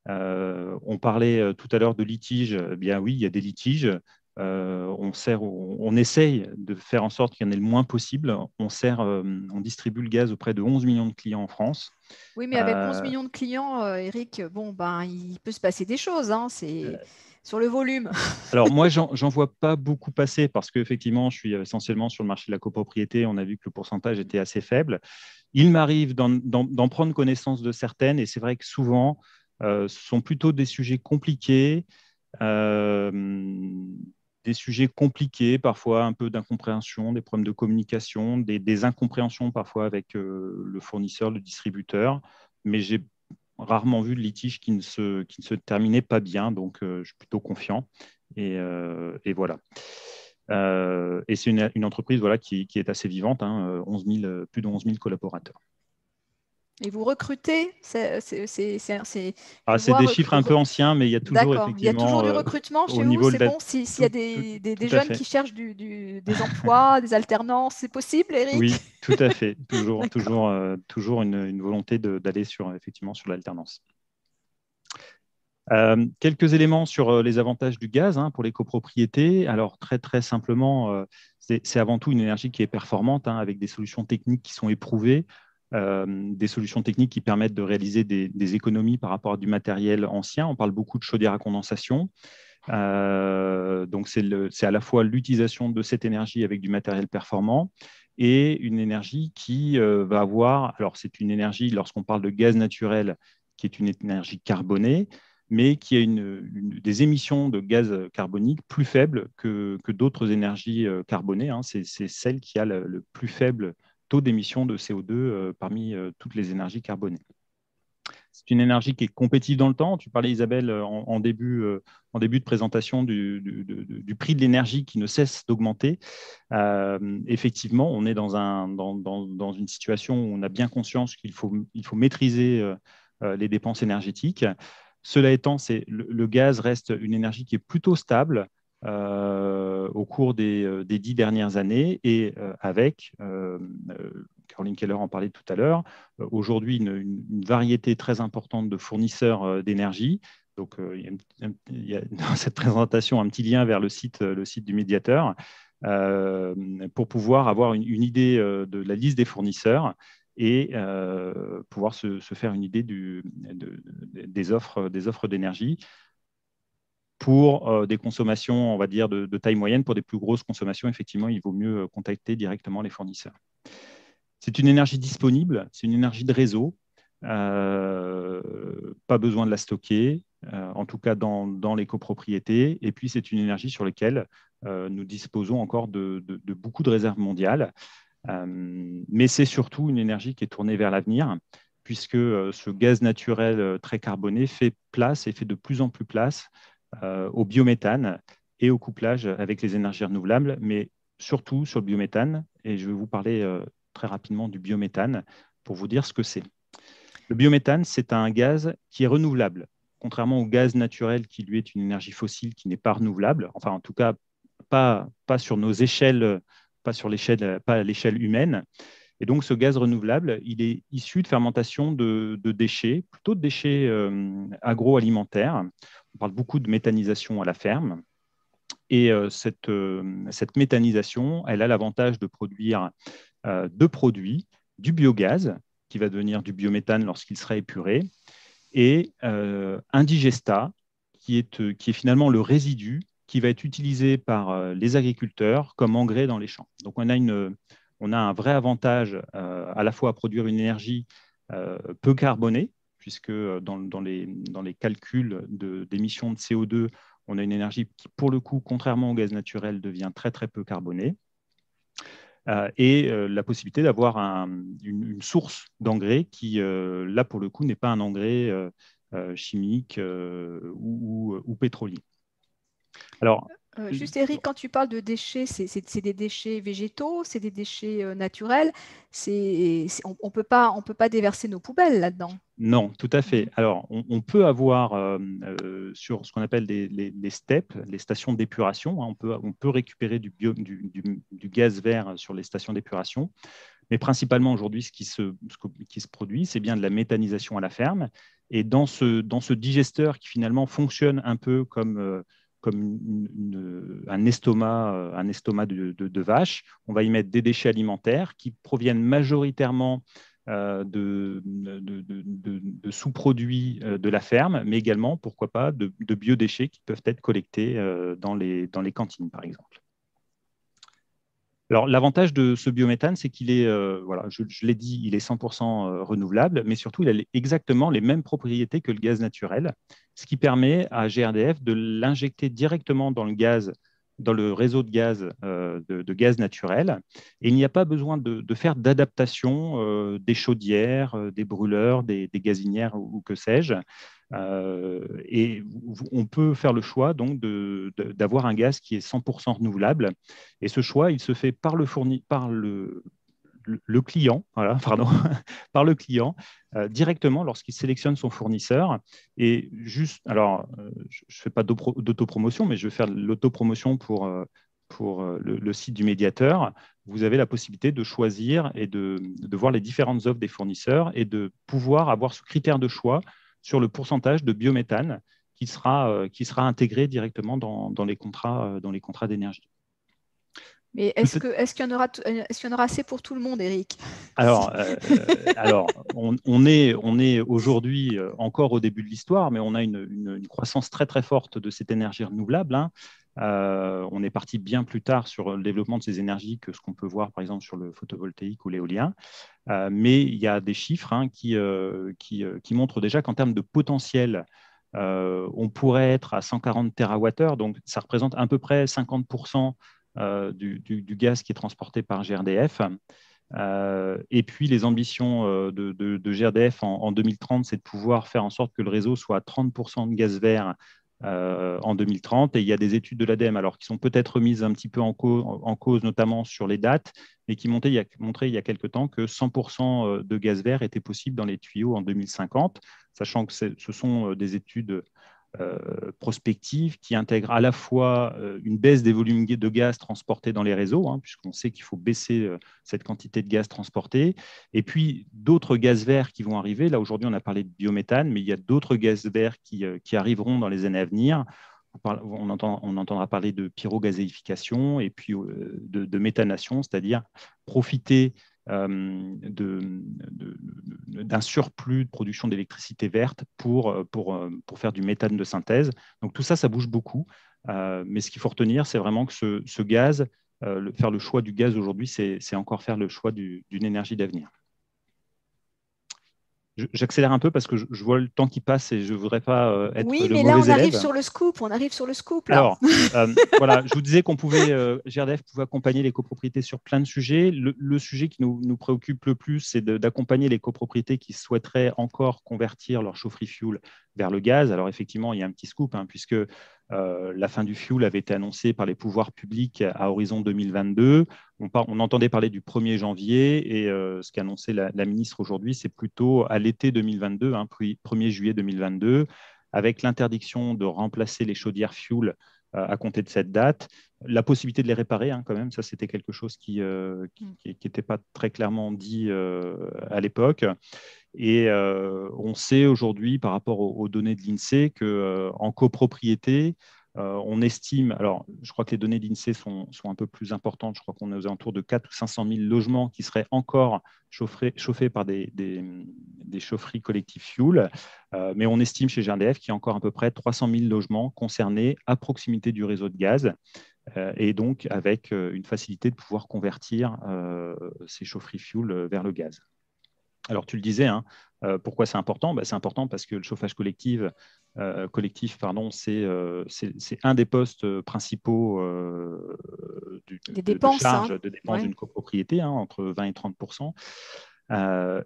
On parlait tout à l'heure de litiges. Eh bien oui, il y a des litiges. On essaye de faire en sorte qu'il y en ait le moins possible. On distribue le gaz auprès de 11 millions de clients en France. Oui, mais avec 11 millions de clients, Eric, bon, ben, il peut se passer des choses, hein, c'est sur le volume. Alors moi, j'en vois pas beaucoup passer parce qu'effectivement, je suis essentiellement sur le marché de la copropriété. On a vu que le pourcentage était assez faible. Il m'arrive d'en prendre connaissance de certaines et c'est vrai que souvent, ce sont plutôt euh, des sujets compliqués, parfois un peu d'incompréhension, des problèmes de communication, des incompréhensions parfois avec le fournisseur, le distributeur. Mais j'ai rarement vu de litige qui ne se terminait pas bien, donc je suis plutôt confiant. Et voilà. Et c'est une entreprise voilà, qui est assez vivante, hein, 11 000, plus de 11 000 collaborateurs. Et vous recrutez, je C'est vois des chiffres un peu anciens, mais il y a toujours D'accord. Il y a toujours effectivement du recrutement au chez vous, niveau de c'est la... bon? S'il y a Tout, des tout à jeunes fait. qui cherchent des emplois, des alternances, c'est possible, Oui, Eric? tout à fait. D'accord. Toujours une volonté d'aller effectivement sur l'alternance. Quelques éléments sur les avantages du gaz hein, pour les copropriétés. Alors, très simplement, c'est avant tout une énergie qui est performante, hein, avec des solutions techniques qui sont éprouvées, des solutions techniques qui permettent de réaliser des économies par rapport à du matériel ancien. On parle beaucoup de chaudière à condensation. Donc, c'est à la fois l'utilisation de cette énergie avec du matériel performant et une énergie qui va avoir, alors c'est une énergie, lorsqu'on parle de gaz naturel, qui est une énergie carbonée, mais qui a des émissions de gaz carbonique plus faibles que d'autres énergies carbonées. Hein. C'est celle qui a le plus faible taux d'émission de CO2 parmi toutes les énergies carbonées. C'est une énergie qui est compétitive dans le temps. Tu parlais, Isabelle, en début de présentation du prix de l'énergie qui ne cesse d'augmenter. Effectivement, on est dans une situation où on a bien conscience qu'il faut maîtriser les dépenses énergétiques. Cela étant, le gaz reste une énergie qui est plutôt stable au cours des 10 dernières années et avec, Caroline Keller en parlait tout à l'heure, aujourd'hui une variété très importante de fournisseurs d'énergie. Donc, il y a dans cette présentation un petit lien vers le site du médiateur pour pouvoir avoir une idée de la liste des fournisseurs et pouvoir se faire une idée des offres d'énergie pour des consommations, on va dire, de taille moyenne. Pour des plus grosses consommations, effectivement, il vaut mieux contacter directement les fournisseurs. C'est une énergie disponible, c'est une énergie de réseau. Pas besoin de la stocker, en tout cas dans les copropriétés. Et puis, c'est une énergie sur laquelle nous disposons encore de beaucoup de réserves mondiales. Mais c'est surtout une énergie qui est tournée vers l'avenir, puisque ce gaz naturel très carboné fait place et fait de plus en plus place au biométhane et au couplage avec les énergies renouvelables, mais surtout sur le biométhane. Et je vais vous parler très rapidement du biométhane pour vous dire ce que c'est. Le biométhane, c'est un gaz qui est renouvelable, contrairement au gaz naturel qui, lui, est une énergie fossile qui n'est pas renouvelable, enfin, en tout cas, pas sur nos échelles, pas à l'échelle humaine. Et donc, ce gaz renouvelable, il est issu de fermentation de déchets, plutôt de déchets agroalimentaires. On parle beaucoup de méthanisation à la ferme. Et cette méthanisation, elle a l'avantage de produire deux produits, du biogaz, qui va devenir du biométhane lorsqu'il sera épuré, et un digestat, qui est finalement le résidu qui va être utilisé par les agriculteurs comme engrais dans les champs. Donc on a un vrai avantage à la fois à produire une énergie peu carbonée, puisque dans les calculs d'émissions de CO2, on a une énergie qui, pour le coup, contrairement au gaz naturel, devient très peu carbonée. Et la possibilité d'avoir une source d'engrais qui, là, pour le coup, n'est pas un engrais chimique ou pétrolier. Alors, Juste, Eric, quand tu parles de déchets, c'est des déchets végétaux, c'est des déchets naturels. On peut pas déverser nos poubelles là-dedans. non, tout à fait. Mhm. Alors, on peut avoir sur ce qu'on appelle les STEP, les stations d'épuration, hein, on peut récupérer du gaz vert sur les stations d'épuration. Mais principalement aujourd'hui, ce qui se produit, c'est bien de la méthanisation à la ferme. Et dans ce digesteur qui finalement fonctionne un peu comme un estomac de vache, on va y mettre des déchets alimentaires qui proviennent majoritairement de sous-produits de la ferme, mais également, pourquoi pas, de biodéchets qui peuvent être collectés dans les cantines, par exemple. Alors, l'avantage de ce biométhane, c'est qu'il est, voilà, je l'ai dit, il est 100% renouvelable, mais surtout, il a exactement les mêmes propriétés que le gaz naturel, ce qui permet à GRDF de l'injecter directement dans le gaz, dans le réseau de gaz, de gaz naturel. Et il n'y a pas besoin de faire d'adaptation des chaudières, des brûleurs, des gazinières ou que sais-je. Et on peut faire le choix donc d'avoir un gaz qui est 100% renouvelable. Et ce choix, il se fait par le client, voilà, pardon, par le client directement lorsqu'il sélectionne son fournisseur. Et juste, alors, je ne fais pas d'autopromotion, mais je vais faire l'autopromotion pour le site du médiateur. Vous avez la possibilité de choisir et de voir les différentes offres des fournisseurs et de pouvoir avoir ce critère de choix sur le pourcentage de biométhane qui sera intégré directement dans les contrats d'énergie. Mais est-ce qu'il y en aura assez pour tout le monde, Eric? Alors, on est aujourd'hui encore au début de l'histoire, mais on a une croissance très très forte de cette énergie renouvelable, hein. On est parti bien plus tard sur le développement de ces énergies que ce qu'on peut voir par exemple sur le photovoltaïque ou l'éolien. Mais il y a des chiffres, hein, qui montrent déjà qu'en termes de potentiel, on pourrait être à 140 TWh, donc ça représente à peu près 50% du gaz qui est transporté par GRDF. Et puis les ambitions de GRDF en 2030, c'est de pouvoir faire en sorte que le réseau soit à 30% de gaz vert en 2030. Et il y a des études de l'ADEME alors, qui sont peut-être remises un petit peu en cause, notamment sur les dates, mais qui montraient il y a quelque temps que 100% de gaz vert était possible dans les tuyaux en 2050, sachant que ce sont des études prospective qui intègre à la fois une baisse des volumes de gaz transportés dans les réseaux, hein, puisqu'on sait qu'il faut baisser cette quantité de gaz transporté, et puis d'autres gaz verts qui vont arriver. Là, aujourd'hui, on a parlé de biométhane, mais il y a d'autres gaz verts qui arriveront dans les années à venir. On entendra parler de pyrogazéification et puis de méthanation, c'est-à-dire profiter d'un surplus de production d'électricité verte pour faire du méthane de synthèse. Donc tout ça, ça bouge beaucoup. Mais ce qu'il faut retenir, c'est vraiment que ce gaz, faire le choix du gaz aujourd'hui, c'est encore faire le choix d'une énergie d'avenir. J'accélère un peu parce que je vois le temps qui passe et je ne voudrais pas être Oui, le mais là, mauvais on arrive élève. sur le scoop. On arrive sur le scoop, là. Alors, voilà, je vous disais qu'on pouvait, GRDF pouvait accompagner les copropriétés sur plein de sujets. Le sujet qui nous préoccupe le plus, c'est d'accompagner les copropriétés qui souhaiteraient encore convertir leur chaufferie fuel vers le gaz. Alors, effectivement, il y a un petit scoop, hein, puisque la fin du fuel avait été annoncée par les pouvoirs publics à horizon 2022. On entendait parler du 1er janvier et ce qu'a annoncé la ministre aujourd'hui, c'est plutôt à l'été 2022, hein, 1er juillet 2022, avec l'interdiction de remplacer les chaudières fuel à compter de cette date, la possibilité de les réparer, hein, quand même, ça c'était quelque chose qui n'était pas très clairement dit à l'époque. Et on sait aujourd'hui, par rapport aux données de l'INSEE, qu'en copropriété, on estime, alors je crois que les données d'INSEE sont un peu plus importantes, je crois qu'on est aux alentours de 400 ou 500 000 logements qui seraient encore chauffés par des chaufferies collectives fuel, mais on estime chez GRDF qu'il y a encore à peu près 300 000 logements concernés à proximité du réseau de gaz, et donc avec une facilité de pouvoir convertir ces chaufferies fuel vers le gaz. Alors, tu le disais, hein, pourquoi c'est important? C'est important parce que le chauffage collectif, c'est un des postes principaux Des de dépenses, charge hein. de dépenses Ouais. d'une copropriété, hein, entre 20 et 30%.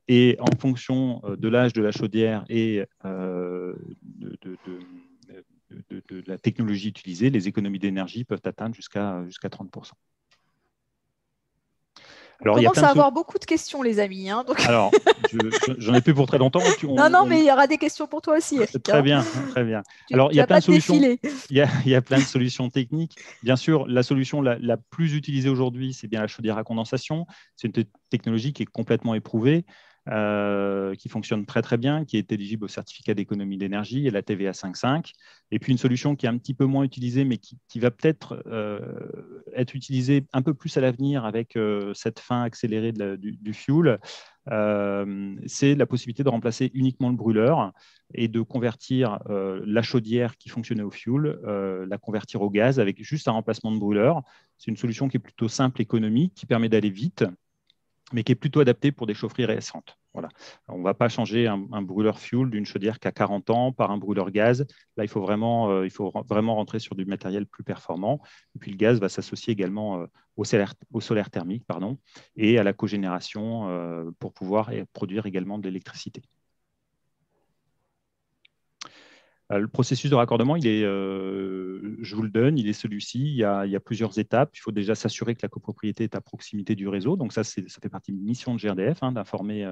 Et en fonction de l'âge de la chaudière et de la technologie utilisée, les économies d'énergie peuvent atteindre jusqu'à 30%. On commence à avoir beaucoup de questions, les amis. Hein, donc... Alors, j'en ai plus pour très longtemps. Non, mais il y aura des questions pour toi aussi, Eric. Très bien, très bien. Alors, il y a plein de solutions. Il y a plein de solutions techniques. Bien sûr, la solution la plus utilisée aujourd'hui, c'est bien la chaudière à condensation. C'est une technologie qui est complètement éprouvée, qui fonctionne très très bien, qui est éligible au certificat d'économie d'énergie et la TVA 5.5. Et puis une solution qui est un petit peu moins utilisée, mais qui va peut-être être utilisée un peu plus à l'avenir avec cette fin accélérée du fuel. C'est la possibilité de remplacer uniquement le brûleur et de convertir la chaudière qui fonctionnait au fuel, la convertir au gaz avec juste un remplacement de brûleur. C'est une solution qui est plutôt simple, économique, qui permet d'aller vite, mais qui est plutôt adaptée pour des chaufferies récentes. Voilà. On ne va pas changer un brûleur fuel d'une chaudière qui a 40 ans par un brûleur gaz. Là, il faut vraiment rentrer sur du matériel plus performant. Et puis, le gaz va s'associer également au solaire thermique et à la cogénération pour pouvoir produire également de l'électricité. Le processus de raccordement, je vous le donne, il est celui-ci. Il y a plusieurs étapes. Il faut déjà s'assurer que la copropriété est à proximité du réseau. Donc ça fait partie d'une mission de GRDF, d'informer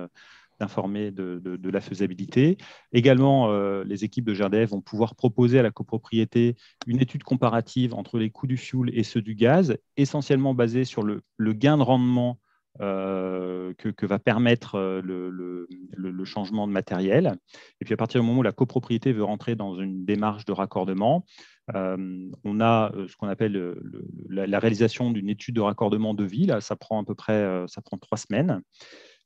de la faisabilité. Également, les équipes de GRDF vont pouvoir proposer à la copropriété une étude comparative entre les coûts du fuel et ceux du gaz, essentiellement basée sur le gain de rendement que va permettre le changement de matériel. Et puis à partir du moment où la copropriété veut rentrer dans une démarche de raccordement, on a ce qu'on appelle la réalisation d'une étude de raccordement de vie. Là, ça prend 3 semaines.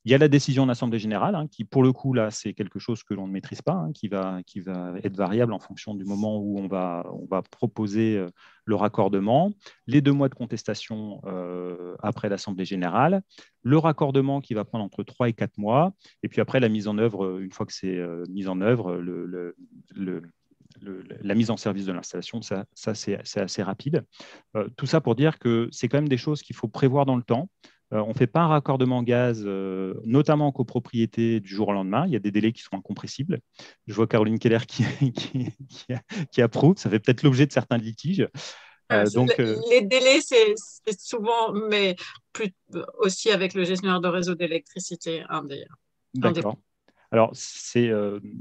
Il y a la décision d'Assemblée générale, qui, pour le coup, là, c'est quelque chose que l'on ne maîtrise pas, qui va être variable en fonction du moment où on va proposer le raccordement, les 2 mois de contestation après l'Assemblée générale, le raccordement qui va prendre entre 3 et 4 mois, et puis après la mise en œuvre, une fois que c'est mis en œuvre, la mise en service de l'installation, ça c'est assez rapide. Tout ça pour dire que c'est quand même des choses qu'il faut prévoir dans le temps. On ne fait pas un raccordement gaz, notamment en copropriété, du jour au lendemain. Il y a des délais qui sont incompressibles. Je vois Caroline Keller qui approuve. Ça fait peut-être l'objet de certains litiges. Les délais, c'est souvent, mais aussi avec le gestionnaire de réseau d'électricité. D'accord. Alors,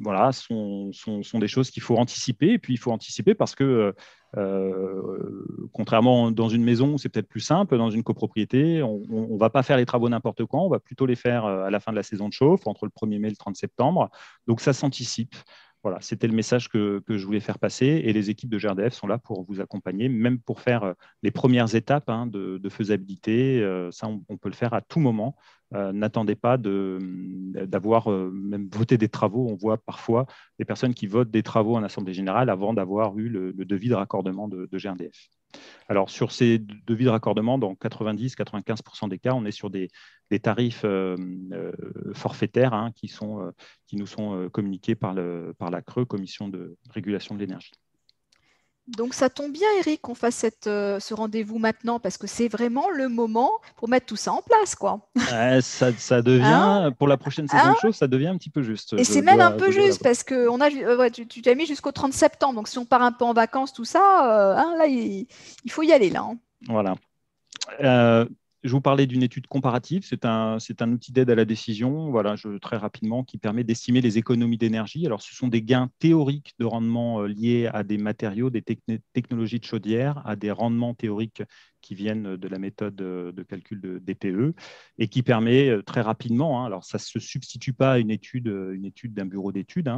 voilà, sont des choses qu'il faut anticiper. Et puis, il faut anticiper parce que, contrairement dans une maison, c'est peut-être plus simple, dans une copropriété, on ne va pas faire les travaux n'importe quand, on va plutôt les faire à la fin de la saison de chauffe, entre le 1er mai et le 30 septembre. Donc, ça s'anticipe. Voilà, c'était le message que je voulais faire passer. Et les équipes de GRDF sont là pour vous accompagner, même pour faire les premières étapes de faisabilité. Ça, on peut le faire à tout moment. N'attendez pas d'avoir même voté des travaux. On voit parfois des personnes qui votent des travaux en Assemblée générale avant d'avoir eu le devis de raccordement de GRDF. Alors, sur ces devis de raccordement, dans 90-95% des cas, on est sur des tarifs forfaitaires qui nous sont communiqués par la CRE, Commission de régulation de l'énergie. Donc, ça tombe bien, Eric, qu'on fasse ce rendez-vous maintenant, parce que c'est vraiment le moment pour mettre tout ça en place, quoi. Ça devient, pour la prochaine saison de chauffe, ça devient un petit peu juste. Et c'est même un peu juste, parce que tu t'as mis jusqu'au 30 septembre, donc si on part un peu en vacances, tout ça, là, il faut y aller, là. Voilà. Je vous parlais d'une étude comparative. C'est un outil d'aide à la décision, voilà, très rapidement, qui permet d'estimer les économies d'énergie. Alors, ce sont des gains théoriques de rendement liés à des matériaux, des technologies de chaudière, à des rendements théoriques qui viennent de la méthode de calcul de DPE et qui permet très rapidement, alors ça ne se substitue pas à une étude d'un bureau d'études,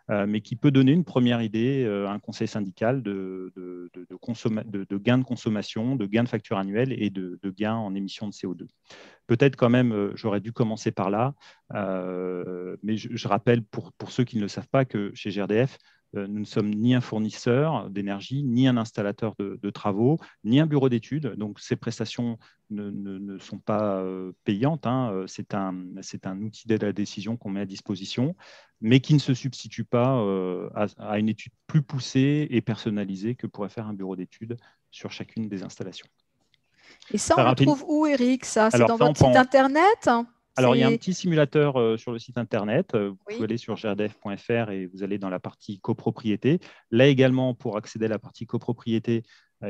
mais qui peut donner une première idée à un conseil syndical de gains de consommation, de gains de facture annuelle et de gains en émissions de CO2. Peut-être quand même, j'aurais dû commencer par là, mais je rappelle pour ceux qui ne le savent pas que chez GRDF, nous ne sommes ni un fournisseur d'énergie, ni un installateur de travaux, ni un bureau d'études. Donc, ces prestations ne sont pas payantes. C'est un outil d'aide à la décision qu'on met à disposition, mais qui ne se substitue pas à une étude plus poussée et personnalisée que pourrait faire un bureau d'études sur chacune des installations. Et ça, on le trouve où, Eric? C'est dans votre site internet? Alors, il y a un petit simulateur sur le site internet. Vous pouvez aller sur grdf.fr et vous allez dans la partie copropriété. Là également, pour accéder à la partie copropriété,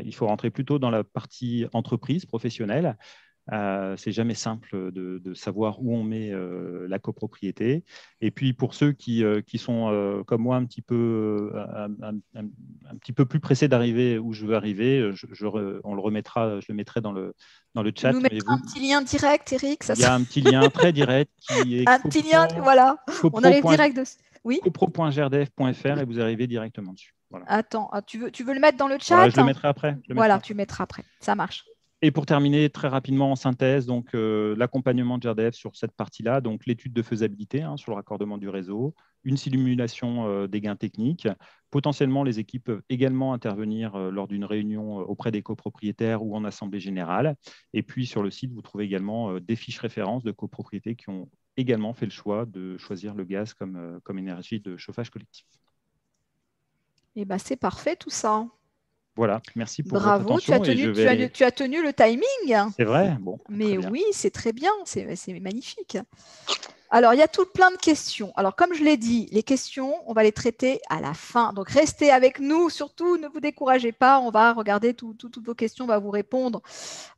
il faut rentrer plutôt dans la partie entreprise professionnelle. C'est jamais simple de savoir où on met la copropriété. Et puis pour ceux qui sont comme moi un petit peu plus pressés d'arriver où je veux arriver, on le remettra, je le mettrai dans le Tu chat. nous mettras un petit lien direct, Eric. Il y a un petit lien très direct qui est un petit lien, voilà. On arrive direct dessus. Oui. copro.grdf.fr et vous arrivez directement dessus. Voilà. Attends, tu veux le mettre dans le chat? Voilà, je le mettrai après. Tu mettras après. Ça marche. Et pour terminer très rapidement en synthèse, donc l'accompagnement de GRDF sur cette partie-là, donc l'étude de faisabilité sur le raccordement du réseau, une simulation des gains techniques. Potentiellement, les équipes peuvent également intervenir lors d'une réunion auprès des copropriétaires ou en assemblée générale. Et puis sur le site, vous trouvez également des fiches références de copropriétés qui ont également fait le choix de choisir le gaz comme énergie de chauffage collectif. Eh bien, c'est parfait tout ça. Voilà, merci pour Bravo, votre attention. Tu as tenu le timing. C'est vrai, bon. Mais oui, c'est très bien, c'est magnifique. Alors, il y a plein de questions. Alors, comme je l'ai dit, les questions, on va les traiter à la fin. Donc, restez avec nous, surtout, ne vous découragez pas. On va regarder toutes vos questions, on va vous répondre.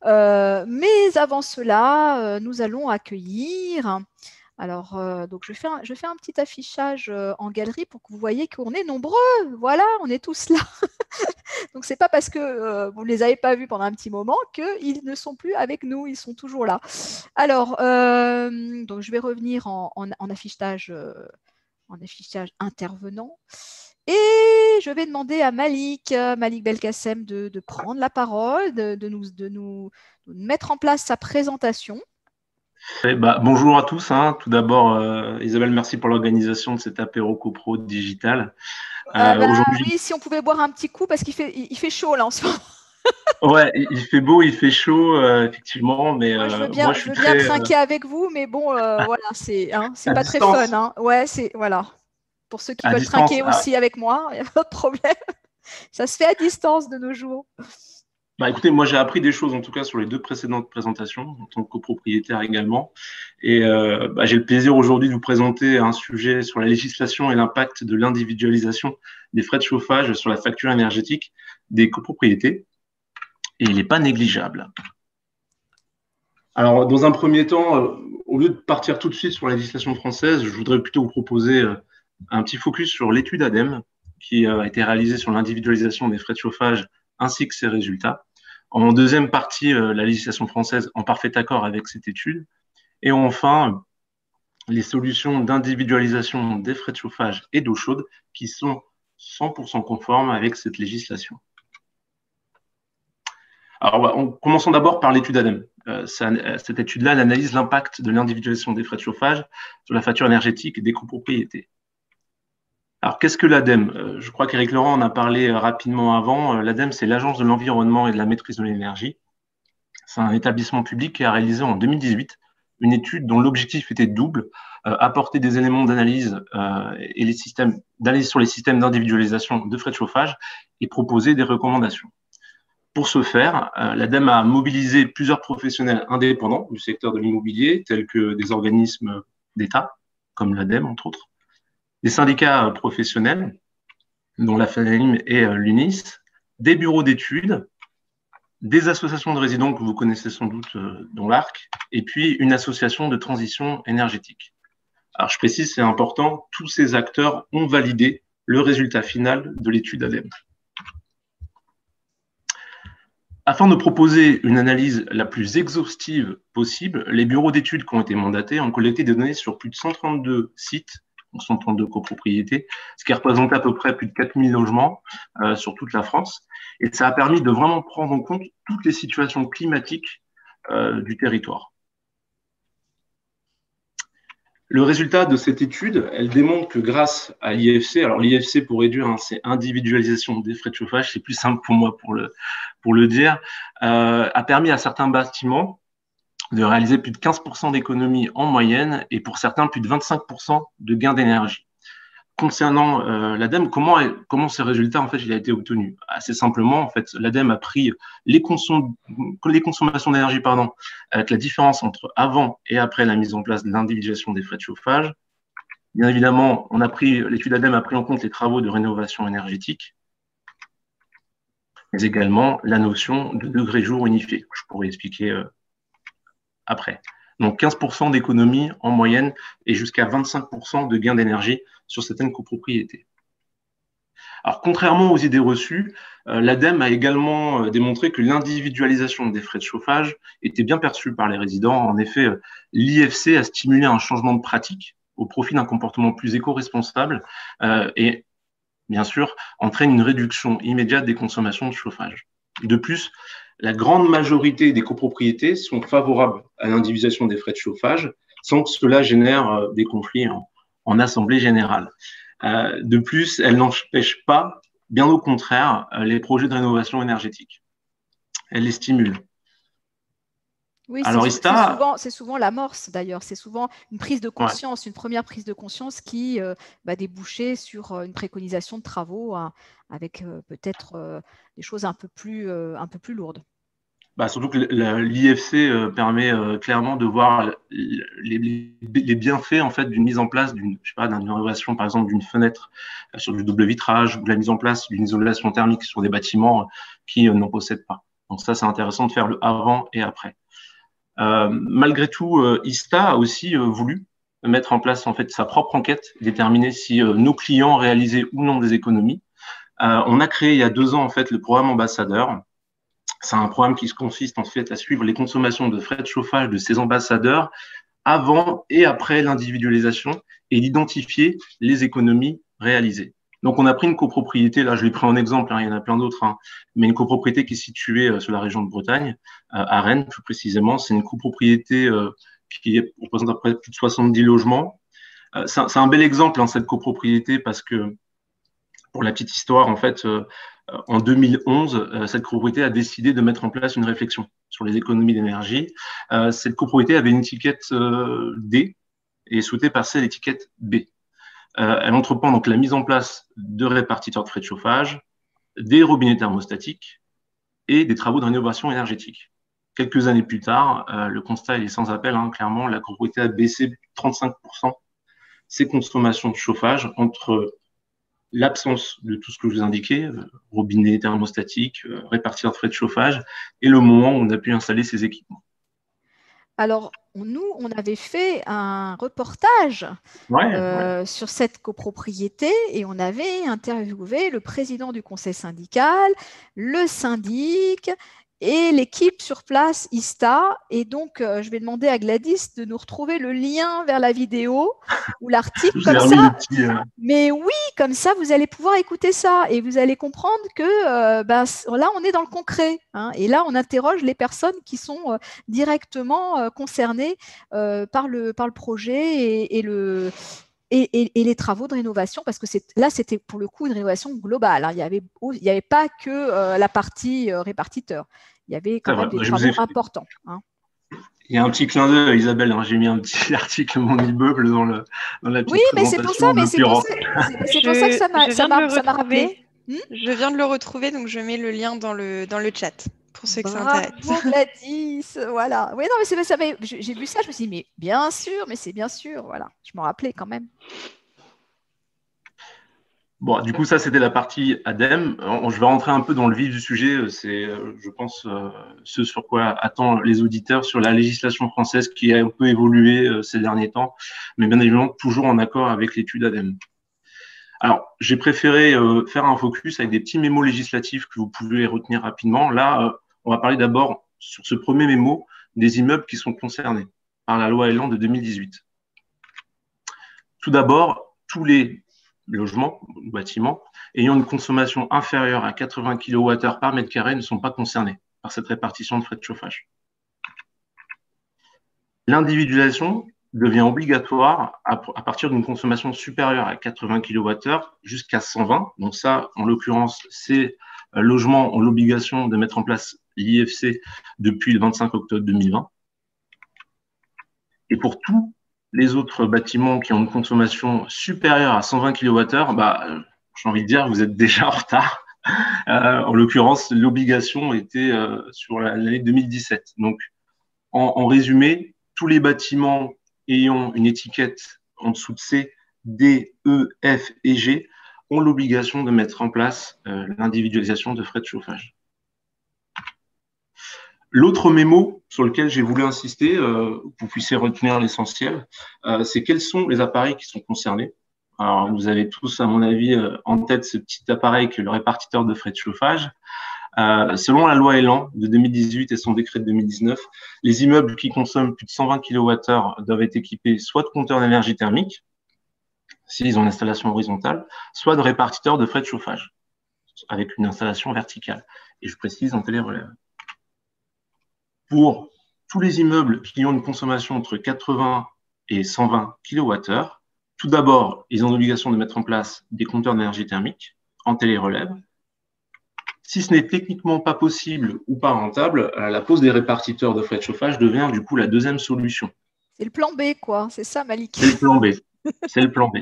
Mais avant cela, nous allons accueillir... Alors, donc je fais un petit affichage en galerie pour que vous voyez qu'on est nombreux. Voilà, on est tous là. Donc, ce n'est pas parce que vous ne les avez pas vus pendant un petit moment qu'ils ne sont plus avec nous. Ils sont toujours là. Alors, donc je vais revenir en affichage intervenant. Et je vais demander à Malik Belkacem de prendre la parole, de nous mettre en place sa présentation. Bonjour à tous. Tout d'abord, Isabelle, merci pour l'organisation de cet apéro copro digital. Oui, si on pouvait boire un petit coup, parce qu'il fait chaud là en ce moment. Ouais, il fait beau, il fait chaud, effectivement. Mais moi, je veux bien trinquer avec vous, mais bon, voilà, c'est pas très fun. Ouais, voilà. Pour ceux qui veulent trinquer aussi avec moi, il n'y a pas de problème. Ça se fait à distance de nos jours. Écoutez, moi j'ai appris des choses en tout cas sur les 2 précédentes présentations en tant que copropriétaire également. Et j'ai le plaisir aujourd'hui de vous présenter un sujet sur la législation et l'impact de l'individualisation des frais de chauffage sur la facture énergétique des copropriétés. Et il n'est pas négligeable. Alors, dans un premier temps, au lieu de partir tout de suite sur la législation française, je voudrais plutôt vous proposer un petit focus sur l'étude ADEME qui a été réalisée sur l'individualisation des frais de chauffage ainsi que ses résultats. En deuxième partie, la législation française en parfait accord avec cette étude. Et enfin, les solutions d'individualisation des frais de chauffage et d'eau chaude qui sont 100% conformes avec cette législation. Alors, commençons d'abord par l'étude ADEME. Cette étude-là, elle analyse l'impact de l'individualisation des frais de chauffage sur la facture énergétique des copropriétés. Alors, qu'est-ce que l'ADEME? Je crois qu'Éric Laurent en a parlé rapidement avant. L'ADEME, c'est l'Agence de l'environnement et de la maîtrise de l'énergie. C'est un établissement public qui a réalisé en 2018 une étude dont l'objectif était double, apporter des éléments d'analyse et d'analyse sur les systèmes d'individualisation de frais de chauffage et proposer des recommandations. Pour ce faire, l'ADEME a mobilisé plusieurs professionnels indépendants du secteur de l'immobilier, tels que des organismes d'État, comme l'ADEME entre autres, des syndicats professionnels, dont la FANELIM et l'UNIS, des bureaux d'études, des associations de résidents que vous connaissez sans doute, dont l'ARC, et puis une association de transition énergétique. Alors je précise, c'est important, tous ces acteurs ont validé le résultat final de l'étude ADEME. Afin de proposer une analyse la plus exhaustive possible, les bureaux d'études qui ont été mandatés ont collecté des données sur plus de 132 sites, 132 copropriétés, ce qui représente à peu près plus de 4000 logements sur toute la France. Et ça a permis de vraiment prendre en compte toutes les situations climatiques du territoire. Le résultat de cette étude, elle démontre que grâce à l'IFC, alors l'IFC pour réduire, c'est individualisation des frais de chauffage, c'est plus simple pour moi pour le dire, a permis à certains bâtiments de réaliser plus de 15% d'économies en moyenne et pour certains plus de 25% de gains d'énergie. Concernant l'ADEME, comment ce résultat en fait il a été obtenu? Assez simplement, en fait, l'ADEME a pris les consommations d'énergie, avec la différence entre avant et après la mise en place de l'individualisation des frais de chauffage. Bien évidemment, l'étude ADEME a pris en compte les travaux de rénovation énergétique, mais également la notion de degré jour unifié, que je pourrais expliquer après. Donc 15% d'économie en moyenne et jusqu'à 25% de gain d'énergie sur certaines copropriétés. Alors, contrairement aux idées reçues, l'ADEME a également démontré que l'individualisation des frais de chauffage était bien perçue par les résidents. En effet, l'IFC a stimulé un changement de pratique au profit d'un comportement plus éco-responsable et, bien sûr, entraîne une réduction immédiate des consommations de chauffage. De plus, la grande majorité des copropriétés sont favorables à l'individualisation des frais de chauffage sans que cela génère des conflits en assemblée générale. De plus, elle n'empêche pas, bien au contraire, les projets de rénovation énergétique. Elle les stimule. Oui, alors, c'est souvent l'amorce d'ailleurs, c'est souvent une prise de conscience, une première prise de conscience qui va déboucher sur une préconisation de travaux avec peut-être des choses un peu plus lourdes. Surtout que l'IFC permet clairement de voir les bienfaits en fait d'une mise en place d'une rénovation par exemple d'une fenêtre sur du double vitrage ou la mise en place d'une isolation thermique sur des bâtiments qui n'en possèdent pas. Donc ça, c'est intéressant de faire le avant et après. Malgré tout, ISTA a aussi voulu mettre en place en fait sa propre enquête, déterminer si nos clients réalisaient ou non des économies. On a créé il y a 2 ans en fait le programme ambassadeur. C'est un programme qui consiste en fait à suivre les consommations de frais de chauffage de ces ambassadeurs avant et après l'individualisation et d'identifier les économies réalisées. Donc, on a pris une copropriété, là je l'ai pris en exemple, il y en a plein d'autres, mais une copropriété qui est située sur la région de Bretagne, à Rennes plus précisément. C'est une copropriété qui représente à peu près plus de 70 logements. C'est un bel exemple, cette copropriété, parce que, pour la petite histoire, en fait, en 2011, cette copropriété a décidé de mettre en place une réflexion sur les économies d'énergie. Cette copropriété avait une étiquette D et souhaitait passer à l'étiquette B. Elle entreprend donc la mise en place de répartiteurs de frais de chauffage, des robinets thermostatiques et des travaux de rénovation énergétique. Quelques années plus tard, le constat est sans appel. Clairement, la copropriété a baissé de 35% ses consommations de chauffage entre l'absence de tout ce que je vous indiquais, robinet thermostatique, répartiteur de frais de chauffage, et le moment où on a pu installer ces équipements. Alors, nous, on avait fait un reportage sur cette copropriété et on avait interviewé le président du conseil syndical, le syndic et l'équipe sur place ISTA. Et donc, je vais demander à Gladys de nous retrouver le lien vers la vidéo ou l'article comme ça. Mais oui, comme ça, vous allez pouvoir écouter ça et vous allez comprendre que là, on est dans le concret. Et là, on interroge les personnes qui sont directement concernées par le projet et les travaux de rénovation, parce que là, c'était pour le coup une rénovation globale. Il n'y avait pas que la partie répartiteur. Il y avait quand même des travaux importants. Il y a un petit clin d'œil, Isabelle. J'ai mis un petit article mon immeuble dans la petite oui, mais c'est pour ça, c'est pour ça que ça m'a rappelé. Je viens de le retrouver, donc je mets le lien dans le chat pour ceux que ça intéresse. Bravo Gladys, voilà. Oui, non, mais j'ai vu ça, je me suis dit, mais bien sûr, c'est bien sûr, voilà. Je m'en rappelais quand même. Bon, du coup, ça, c'était la partie ADEME. Je vais rentrer un peu dans le vif du sujet. C'est, je pense, ce sur quoi attendent les auditeurs sur la législation française qui a un peu évolué ces derniers temps, mais bien évidemment toujours en accord avec l'étude ADEME. Alors, j'ai préféré faire un focus avec des petits mémos législatifs que vous pouvez retenir rapidement. Là, on va parler d'abord sur ce premier mémo des immeubles qui sont concernés par la loi Elan de 2018. Tout d'abord, tous les logements ou bâtiments ayant une consommation inférieure à 80 kWh par mètre carré ne sont pas concernés par cette répartition de frais de chauffage. L'individualisation devient obligatoire à partir d'une consommation supérieure à 80 kWh jusqu'à 120. Donc ça, en l'occurrence, ces logements ont l'obligation de mettre en place l'IFC depuis le 25 octobre 2020. Et pour tous les autres bâtiments qui ont une consommation supérieure à 120 kWh, j'ai envie de dire, vous êtes déjà en retard. En l'occurrence, l'obligation était sur l'année 2017. Donc, en résumé, tous les bâtiments ayant une étiquette en dessous de C, D, E, F et G ont l'obligation de mettre en place l'individualisation de frais de chauffage. L'autre mémo sur lequel j'ai voulu insister, que vous puissiez retenir l'essentiel, c'est quels sont les appareils qui sont concernés. Alors, vous avez tous, à mon avis, en tête ce petit appareil qui est le répartiteur de frais de chauffage. Selon la loi Elan de 2018 et son décret de 2019, les immeubles qui consomment plus de 120 kWh doivent être équipés soit de compteurs d'énergie thermique, s'ils ont une installation horizontale, soit de répartiteurs de frais de chauffage, avec une installation verticale. Et je précise en télérelève. Pour tous les immeubles qui ont une consommation entre 80 et 120 kWh, tout d'abord, ils ont l'obligation de mettre en place des compteurs d'énergie thermique en télérelève. Si ce n'est techniquement pas possible ou pas rentable, la pose des répartiteurs de frais de chauffage devient du coup la deuxième solution. C'est le plan B, quoi. C'est ça, Malik? C'est le plan B. C'est le plan B.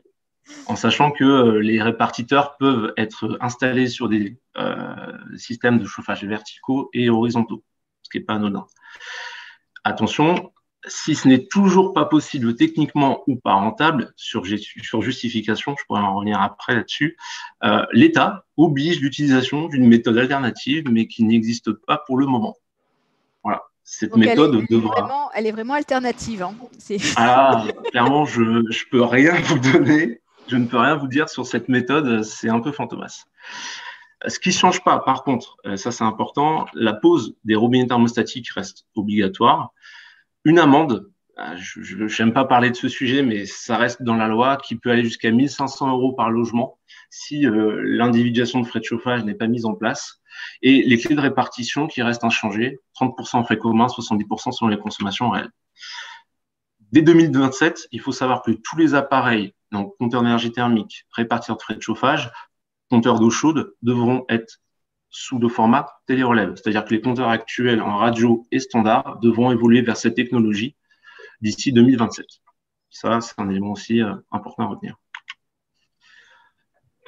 En sachant que les répartiteurs peuvent être installés sur des systèmes de chauffage verticaux et horizontaux, ce qui n'est pas anodin. Attention, si ce n'est toujours pas possible techniquement ou pas rentable, sur justification, je pourrais en revenir après là-dessus, l'État oblige l'utilisation d'une méthode alternative, mais qui n'existe pas pour le moment. Voilà. Cette Donc, méthode devra… Elle est vraiment alternative. Hein. Ah, clairement, je ne peux rien vous donner. Je ne peux rien vous dire sur cette méthode. C'est un peu fantomas. Ce qui ne change pas, par contre, ça c'est important, la pose des robinets thermostatiques reste obligatoire. Une amende, je n'aime pas parler de ce sujet, mais ça reste dans la loi, qui peut aller jusqu'à 1 500 € par logement si l'individuation de frais de chauffage n'est pas mise en place. Et les clés de répartition qui restent inchangées, 30% en frais communs, 70% selon les consommations réelles. Dès 2027, il faut savoir que tous les appareils, donc compteurs d'énergie thermique, répartiteurs de frais de chauffage, compteurs d'eau chaude, devront être sous le format télérelève. C'est-à-dire que les compteurs actuels en radio et standard devront évoluer vers cette technologie d'ici 2027. Ça, c'est un élément aussi important à retenir.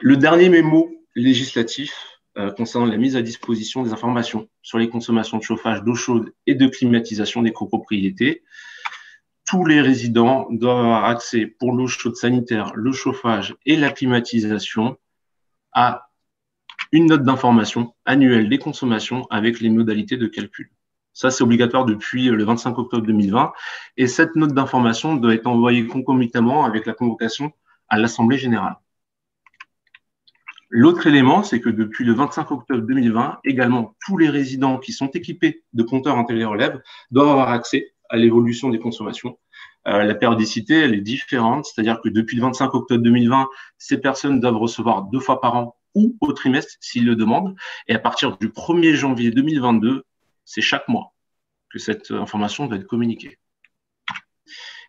Le dernier mémo législatif concernant la mise à disposition des informations sur les consommations de chauffage, d'eau chaude et de climatisation des copropriétés. Tous les résidents doivent avoir accès pour l'eau chaude sanitaire, le chauffage et la climatisation à une note d'information annuelle des consommations avec les modalités de calcul. Ça, c'est obligatoire depuis le 25 octobre 2020. Et cette note d'information doit être envoyée concomitamment avec la convocation à l'Assemblée générale. L'autre élément, c'est que depuis le 25 octobre 2020, également, tous les résidents qui sont équipés de compteurs en télérelève doivent avoir accès à l'évolution des consommations. La périodicité, elle est différente, c'est-à-dire que depuis le 25 octobre 2020, ces personnes doivent recevoir 2 fois par an ou au trimestre s'ils le demandent. Et à partir du 1er janvier 2022, c'est chaque mois que cette information doit être communiquée.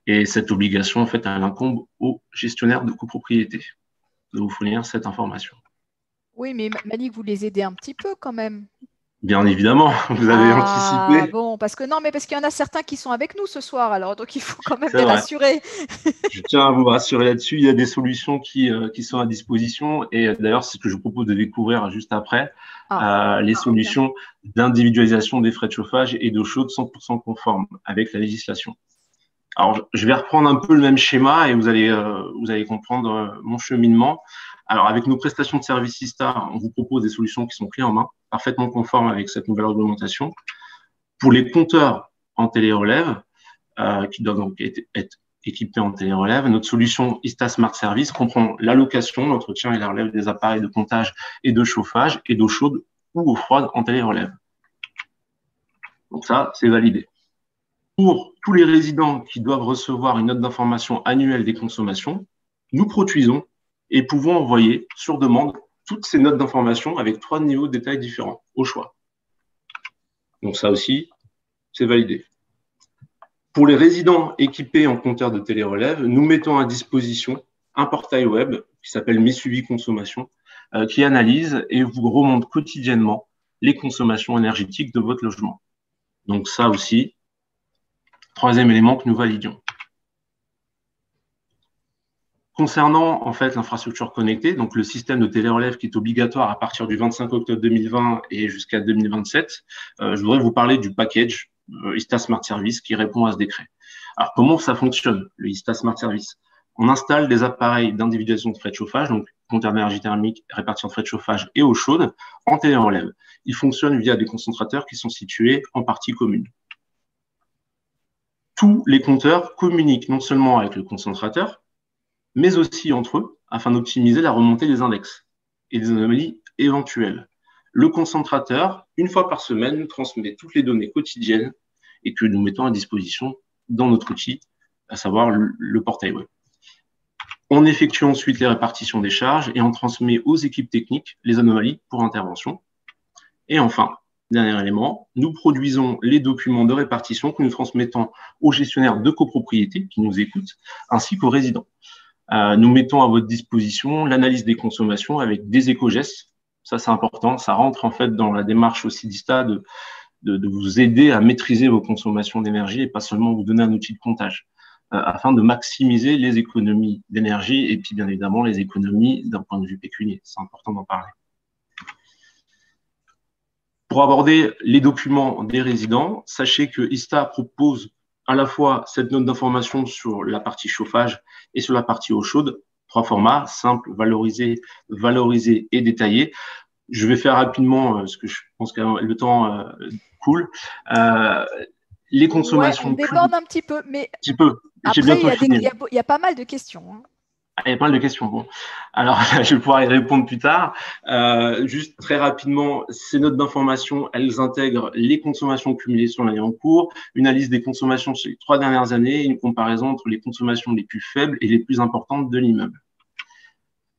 Et cette obligation, en fait, elle incombe aux gestionnaires de copropriété de vous fournir cette information. Oui, mais Malik, vous les aidez un petit peu quand même. Bien évidemment, vous avez anticipé. Bon, parce qu'il y en a certains qui sont avec nous ce soir, alors donc il faut quand même les rassurer. Je tiens à vous rassurer là-dessus. Il y a des solutions qui sont à disposition, et d'ailleurs, c'est ce que je vous propose de découvrir juste après, les solutions d'individualisation des frais de chauffage et d'eau chaude 100% conformes avec la législation. Alors, je vais reprendre un peu le même schéma et vous allez comprendre mon cheminement. Alors, avec nos prestations de service Sistar, on vous propose des solutions qui sont clés en main, parfaitement conformes avec cette nouvelle réglementation. Pour les compteurs en télérelève, qui doivent donc être équipés en télérelève, notre solution Ista Smart Service comprend l'allocation, l'entretien et la relève des appareils de comptage et de chauffage et d'eau chaude ou eau froide en télérelève. Donc ça, c'est validé. Pour tous les résidents qui doivent recevoir une note d'information annuelle des consommations, nous produisons et pouvons envoyer sur demande toutes ces notes d'information avec 3 niveaux de détails différents au choix. Donc ça aussi, c'est validé. Pour les résidents équipés en compteur de télérelève, nous mettons à disposition un portail web qui s'appelle Mes suivis consommation, qui analyse et vous remonte quotidiennement les consommations énergétiques de votre logement. Donc ça aussi, 3e élément que nous validions. Concernant en fait l'infrastructure connectée, donc le système de télérelève qui est obligatoire à partir du 25 octobre 2020 et jusqu'à 2027, je voudrais vous parler du package Ista Smart Service qui répond à ce décret. Alors comment ça fonctionne, le Ista Smart Service? On installe des appareils d'individualisation de frais de chauffage, donc compteur d'énergie thermique, répartition de frais de chauffage et eau chaude, en télérelève. Ils fonctionnent via des concentrateurs qui sont situés en partie commune. Tous les compteurs communiquent non seulement avec le concentrateur, mais aussi entre eux, afin d'optimiser la remontée des index et des anomalies éventuelles. Le concentrateur, une fois par semaine, nous transmet toutes les données quotidiennes et que nous mettons à disposition dans notre outil, à savoir le portail web. On effectue ensuite les répartitions des charges et on transmet aux équipes techniques les anomalies pour intervention. Et enfin, dernier élément, nous produisons les documents de répartition que nous transmettons aux gestionnaires de copropriété qui nous écoutent, ainsi qu'aux résidents. Nous mettons à votre disposition l'analyse des consommations avec des éco-gestes. Ça, c'est important. Ça rentre en fait dans la démarche aussi d'ISTA de vous aider à maîtriser vos consommations d'énergie et pas seulement vous donner un outil de comptage, afin de maximiser les économies d'énergie et puis bien évidemment les économies d'un point de vue pécuniaire. C'est important d'en parler. Pour aborder les documents des résidents, sachez que ISTA propose à la fois cette note d'information sur la partie chauffage et sur la partie eau chaude, 3 formats, simple, valorisé et détaillé. Je vais faire rapidement, parce que je pense que le temps coule. Les consommations. Ouais, on déborde un petit peu, mais un petit peu. Après, il y a pas mal de questions. Hein. Il y a pas mal de questions. Bon, alors je vais pouvoir y répondre plus tard. Juste très rapidement, ces notes d'information, elles intègrent les consommations cumulées sur l'année en cours, une analyse des consommations sur les 3 dernières années, une comparaison entre les consommations les plus faibles et les plus importantes de l'immeuble.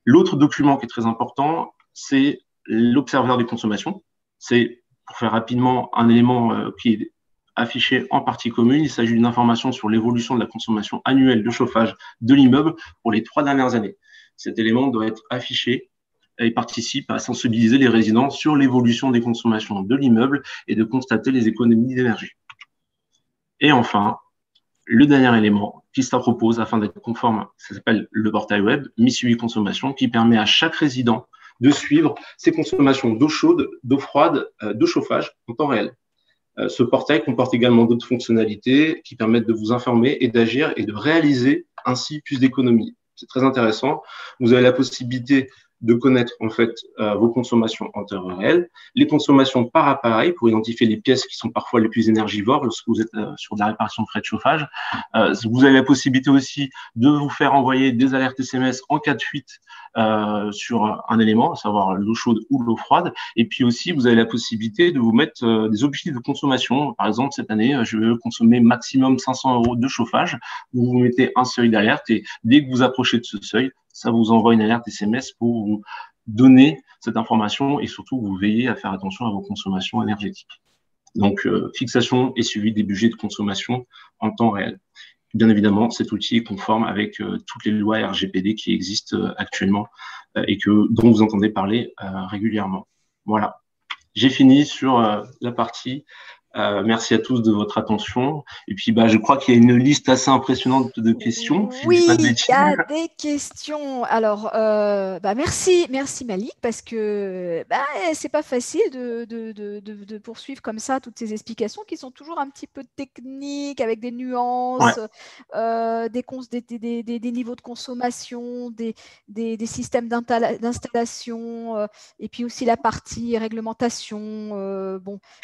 L'autre document qui est très important, c'est l'observateur des consommations. C'est, pour faire rapidement, un élément qui est affiché en partie commune. Il s'agit d'une information sur l'évolution de la consommation annuelle de chauffage de l'immeuble pour les 3 dernières années. Cet élément doit être affiché et participe à sensibiliser les résidents sur l'évolution des consommations de l'immeuble et de constater les économies d'énergie. Et enfin, le dernier élément qu'ISTA propose afin d'être conforme, ça s'appelle le portail web Mi-Suivi Consommation, qui permet à chaque résident de suivre ses consommations d'eau chaude, d'eau froide, de chauffage en temps réel. Ce portail comporte également d'autres fonctionnalités qui permettent de vous informer et d'agir et de réaliser ainsi plus d'économies. C'est très intéressant. Vous avez la possibilité de connaître en fait vos consommations en temps réel, les consommations par appareil pour identifier les pièces qui sont parfois les plus énergivores lorsque vous êtes sur de la répartition de frais de chauffage. Vous avez la possibilité aussi de vous faire envoyer des alertes SMS en cas de fuite sur un élément, à savoir l'eau chaude ou l'eau froide. Et puis aussi, vous avez la possibilité de vous mettre des objectifs de consommation. Par exemple, cette année, je veux consommer maximum 500 € de chauffage. Vous vous mettez un seuil d'alerte et dès que vous approchez de ce seuil, ça vous envoie une alerte SMS pour vous donner cette information et surtout vous veillez à faire attention à vos consommations énergétiques. Donc, fixation et suivi des budgets de consommation en temps réel. Bien évidemment, cet outil est conforme avec toutes les lois RGPD qui existent actuellement et dont vous entendez parler régulièrement. Voilà, j'ai fini sur la partie. Merci à tous de votre attention. Et puis, je crois qu'il y a une liste assez impressionnante de questions. Oui, il y a des questions. Alors, merci Malik, parce que c'est pas facile de poursuivre comme ça toutes ces explications qui sont toujours un petit peu techniques, avec des nuances, des niveaux de consommation, des systèmes d'installation, et puis aussi la partie réglementation,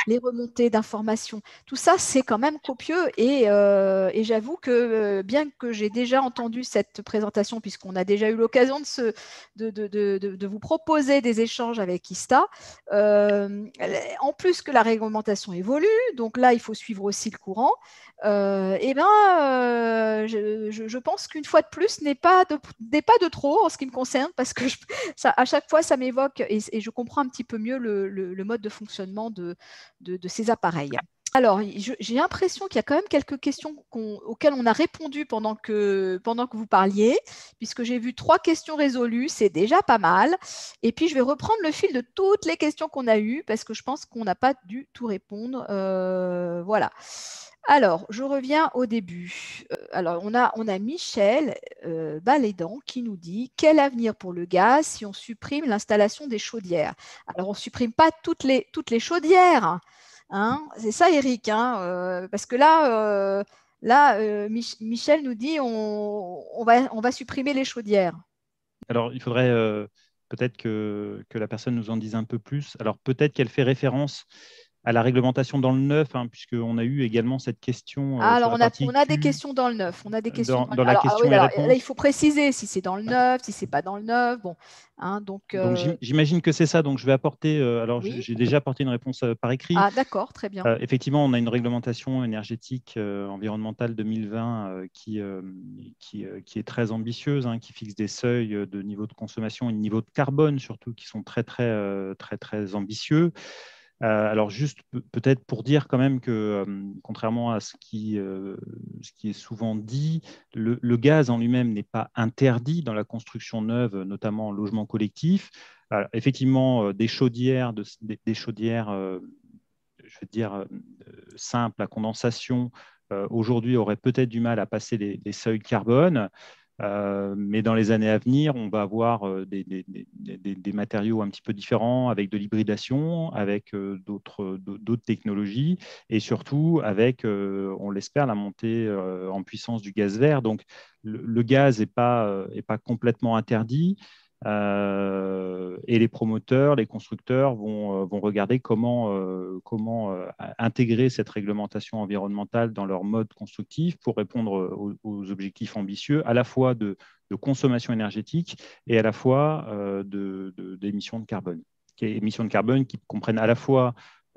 les remontées d'informations. Tout ça, c'est quand même copieux et j'avoue que bien que j'ai déjà entendu cette présentation, puisqu'on a déjà eu l'occasion de vous proposer des échanges avec ISTA, en plus que la réglementation évolue, donc là, il faut suivre aussi le courant, je pense qu'une fois de plus n'est pas de trop en ce qui me concerne, parce que à chaque fois, ça m'évoque et je comprends un petit peu mieux le mode de fonctionnement de ces appareils. Alors, j'ai l'impression qu'il y a quand même quelques questions auxquelles on a répondu pendant que vous parliez, puisque j'ai vu 3 questions résolues, c'est déjà pas mal. Et puis, je vais reprendre le fil de toutes les questions qu'on a eues, parce que je pense qu'on n'a pas dû tout répondre. Voilà. Alors, je reviens au début. Alors, on a Michel Balédan qui nous dit « Quel avenir pour le gaz si on supprime l'installation des chaudières ?» Alors, on ne supprime pas toutes les chaudières, hein, c'est ça, Eric, hein, parce que là, Michel nous dit on va supprimer les chaudières. Alors, il faudrait peut-être que la personne nous en dise un peu plus. Alors, peut-être qu'elle fait référence à la réglementation dans le neuf, hein, puisqu'on a eu également cette question sur Alors, la on a, partie on a des Q questions dans le neuf. On a des questions dans le... dans la Alors, oui, question et alors, là, il réponse. faut préciser si c'est dans le neuf, si c'est pas dans le neuf. Bon, hein, donc, Donc, j'imagine que c'est ça. Donc, je vais apporter. Alors, oui. j'ai déjà apporté une réponse par écrit. Ah, d'accord, très bien. Effectivement, on a une réglementation énergétique environnementale 2020 qui est très ambitieuse, hein, qui fixe des seuils de niveau de consommation et de niveau de carbone surtout qui sont très ambitieux. Alors juste peut-être pour dire quand même que contrairement à ce qui est souvent dit, le gaz en lui-même n'est pas interdit dans la construction neuve, notamment en logement collectif. Alors, effectivement, des chaudières, des chaudières je veux dire, simples à condensation, aujourd'hui auraient peut-être du mal à passer les seuils carbone. Mais dans les années à venir, on va avoir des matériaux un petit peu différents avec de l'hybridation, avec d'autres technologies et surtout avec, on l'espère, la montée en puissance du gaz vert. Donc, le gaz n'est pas complètement interdit. Et les promoteurs, les constructeurs vont regarder comment intégrer cette réglementation environnementale dans leur mode constructif pour répondre aux objectifs ambitieux, à la fois de consommation énergétique et à la fois d'émissions de carbone. Émissions de carbone qui comprennent à la fois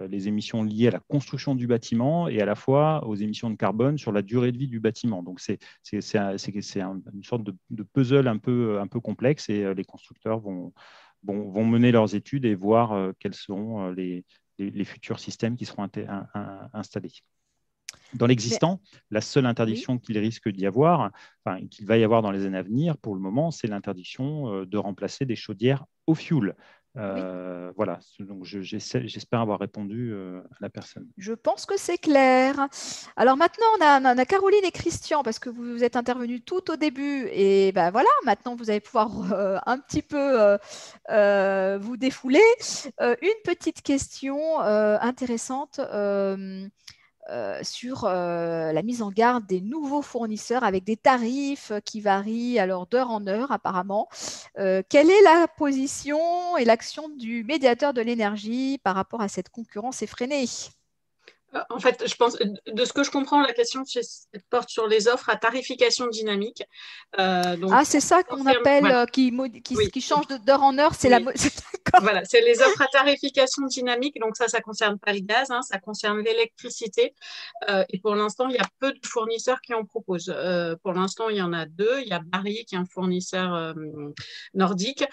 les émissions liées à la construction du bâtiment et à la fois aux émissions de carbone sur la durée de vie du bâtiment. Donc, c'est une sorte de puzzle un peu complexe et les constructeurs vont mener leurs études et voir quels seront les futurs systèmes qui seront installés. Dans l'existant, la seule interdiction qu'il risque d'y avoir, enfin, qu'il va y avoir dans les années à venir, pour le moment, c'est l'interdiction de remplacer des chaudières au fioul. Voilà, donc j'espère avoir répondu à la personne. Je pense que c'est clair. Alors maintenant, on a Caroline et Christian, parce que vous êtes intervenus tout au début. Et ben voilà, maintenant, vous allez pouvoir un petit peu vous défouler. Une petite question intéressante sur la mise en garde des nouveaux fournisseurs avec des tarifs qui varient alors d'heure en heure apparemment. Quelle est la position et l'action du médiateur de l'énergie par rapport à cette concurrence effrénée ? En fait, je pense, de ce que je comprends, la question porte sur les offres à tarification dynamique. Donc, c'est ça qu'on appelle, voilà, qui change d'heure en heure, c'est oui. Voilà, c'est les offres à tarification dynamique. Donc ça concerne pas le gaz, hein, ça concerne l'électricité. Et pour l'instant, il y a peu de fournisseurs qui en proposent. Pour l'instant, il y en a deux. Il y a Barry, qui est un fournisseur nordique,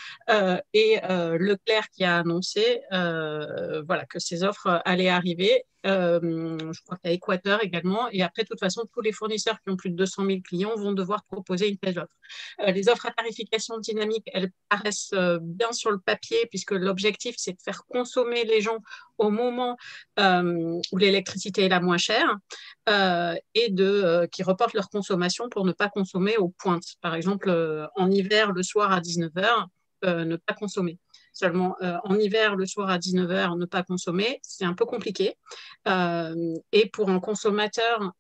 et Leclerc, qui a annoncé voilà, que ces offres allaient arriver. Je crois qu'il y a Équateur également. Et après, de toute façon, tous les fournisseurs qui ont plus de 200 000 clients vont devoir proposer une telle offre. Les offres à tarification dynamique, elles paraissent bien sur le papier, puisque l'objectif, c'est de faire consommer les gens au moment où l'électricité est la moins chère et qui reportent leur consommation pour ne pas consommer aux pointes. Par exemple, en hiver, le soir à 19h, ne pas consommer. Seulement, en hiver, le soir à 19h, ne pas consommer, c'est un peu compliqué. Et pour un consommateur,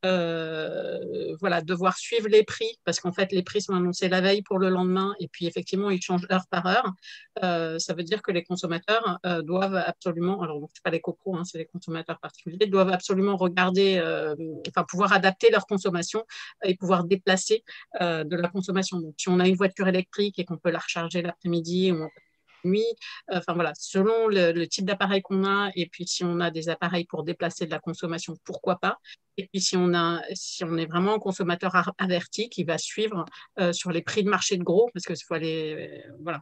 voilà, devoir suivre les prix, parce qu'en fait, les prix sont annoncés la veille pour le lendemain, et puis effectivement, ils changent heure par heure. Ça veut dire que les consommateurs doivent absolument, alors ce n'est pas les copros, hein, c'est les consommateurs particuliers, doivent absolument regarder, enfin pouvoir adapter leur consommation et pouvoir déplacer de la consommation. Donc, si on a une voiture électrique et qu'on peut la recharger l'après-midi, ou nuit, enfin voilà, selon le type d'appareil qu'on a, et puis si on a des appareils pour déplacer de la consommation, pourquoi pas. Et puis si on est vraiment un consommateur averti qui va suivre sur les prix de marché de gros, parce qu'il faut aller, voilà.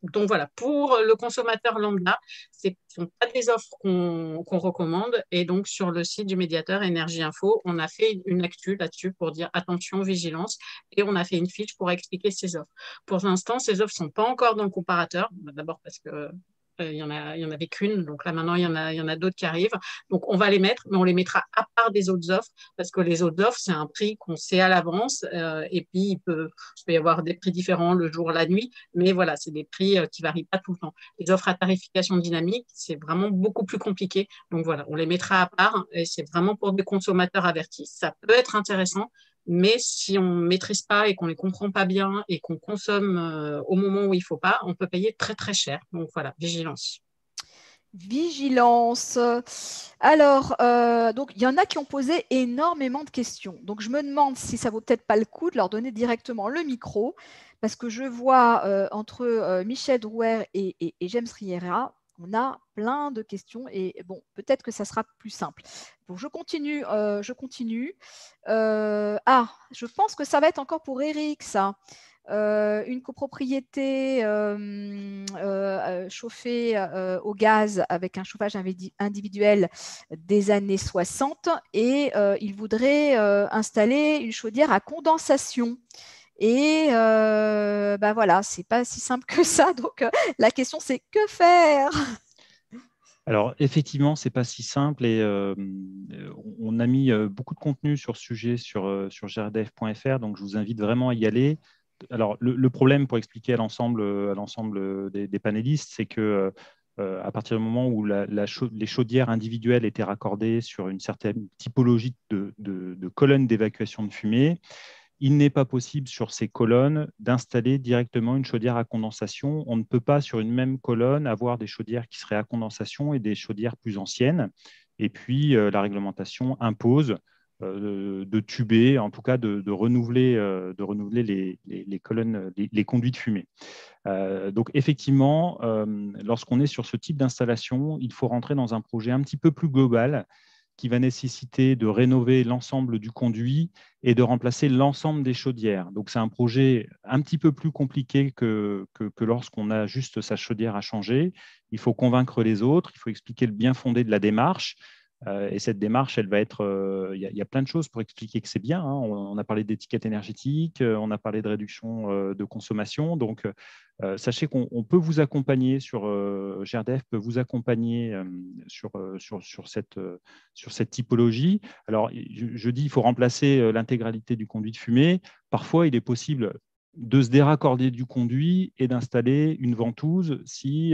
Donc voilà, pour le consommateur lambda, ce ne sont pas des offres qu'on recommande. Et donc sur le site du médiateur Énergie Info, on a fait une actu là-dessus pour dire attention, vigilance, et on a fait une fiche pour expliquer ces offres. Pour l'instant, ces offres ne sont pas encore dans le comparateur. D'abord parce que il y en avait qu'une, donc là maintenant il y en a d'autres qui arrivent. Donc on va les mettre, mais on les mettra à part des autres offres, parce que les autres offres, c'est un prix qu'on sait à l'avance, et puis il peut y avoir des prix différents le jour, la nuit, mais voilà, c'est des prix qui varient pas tout le temps. Les offres à tarification dynamique, c'est vraiment beaucoup plus compliqué. Donc voilà, on les mettra à part, et c'est vraiment pour des consommateurs avertis. Ça peut être intéressant, Mais si on ne maîtrise pas et qu'on ne les comprend pas bien et qu'on consomme au moment où il ne faut pas, on peut payer très très cher. Donc voilà, vigilance. Vigilance. Alors, donc il y en a qui ont posé énormément de questions. Donc je me demande si ça vaut peut-être pas le coup de leur donner directement le micro, parce que je vois entre Michel Drouer et James Riera, on a plein de questions et bon, peut-être que ça sera plus simple. Donc je continue, je continue. Je pense que ça va être encore pour Eric, ça. Une copropriété chauffée au gaz avec un chauffage individuel des années 60 et il voudrait installer une chaudière à condensation. Et voilà, c'est pas si simple que ça. Donc la question c'est que faire? Alors, effectivement, ce n'est pas si simple et on a mis beaucoup de contenu sur ce sujet sur grdf.fr, donc je vous invite vraiment à y aller. Alors, le problème, pour expliquer à l'ensemble des panélistes, c'est que à partir du moment où les chaudières individuelles étaient raccordées sur une certaine typologie de colonnes d'évacuation de fumée, il n'est pas possible sur ces colonnes d'installer directement une chaudière à condensation. On ne peut pas sur une même colonne avoir des chaudières qui seraient à condensation et des chaudières plus anciennes. Et puis, la réglementation impose de tuber, en tout cas de renouveler les colonnes, les conduits de fumée. Donc, effectivement, lorsqu'on est sur ce type d'installation, il faut rentrer dans un projet un petit peu plus global qui va nécessiter de rénover l'ensemble du conduit et de remplacer l'ensemble des chaudières. Donc, c'est un projet un petit peu plus compliqué que lorsqu'on a juste sa chaudière à changer. Il faut convaincre les autres, il faut expliquer le bien fondé de la démarche. Et cette démarche, elle va être. Il y a plein de choses pour expliquer que c'est bien, hein. On a parlé d'étiquette énergétique, on a parlé de réduction de consommation. Donc, sachez qu'on peut vous accompagner GRDF peut vous accompagner sur cette typologie. Alors, je dis il faut remplacer l'intégralité du conduit de fumée. Parfois, il est possible de se déraccorder du conduit et d'installer une ventouse si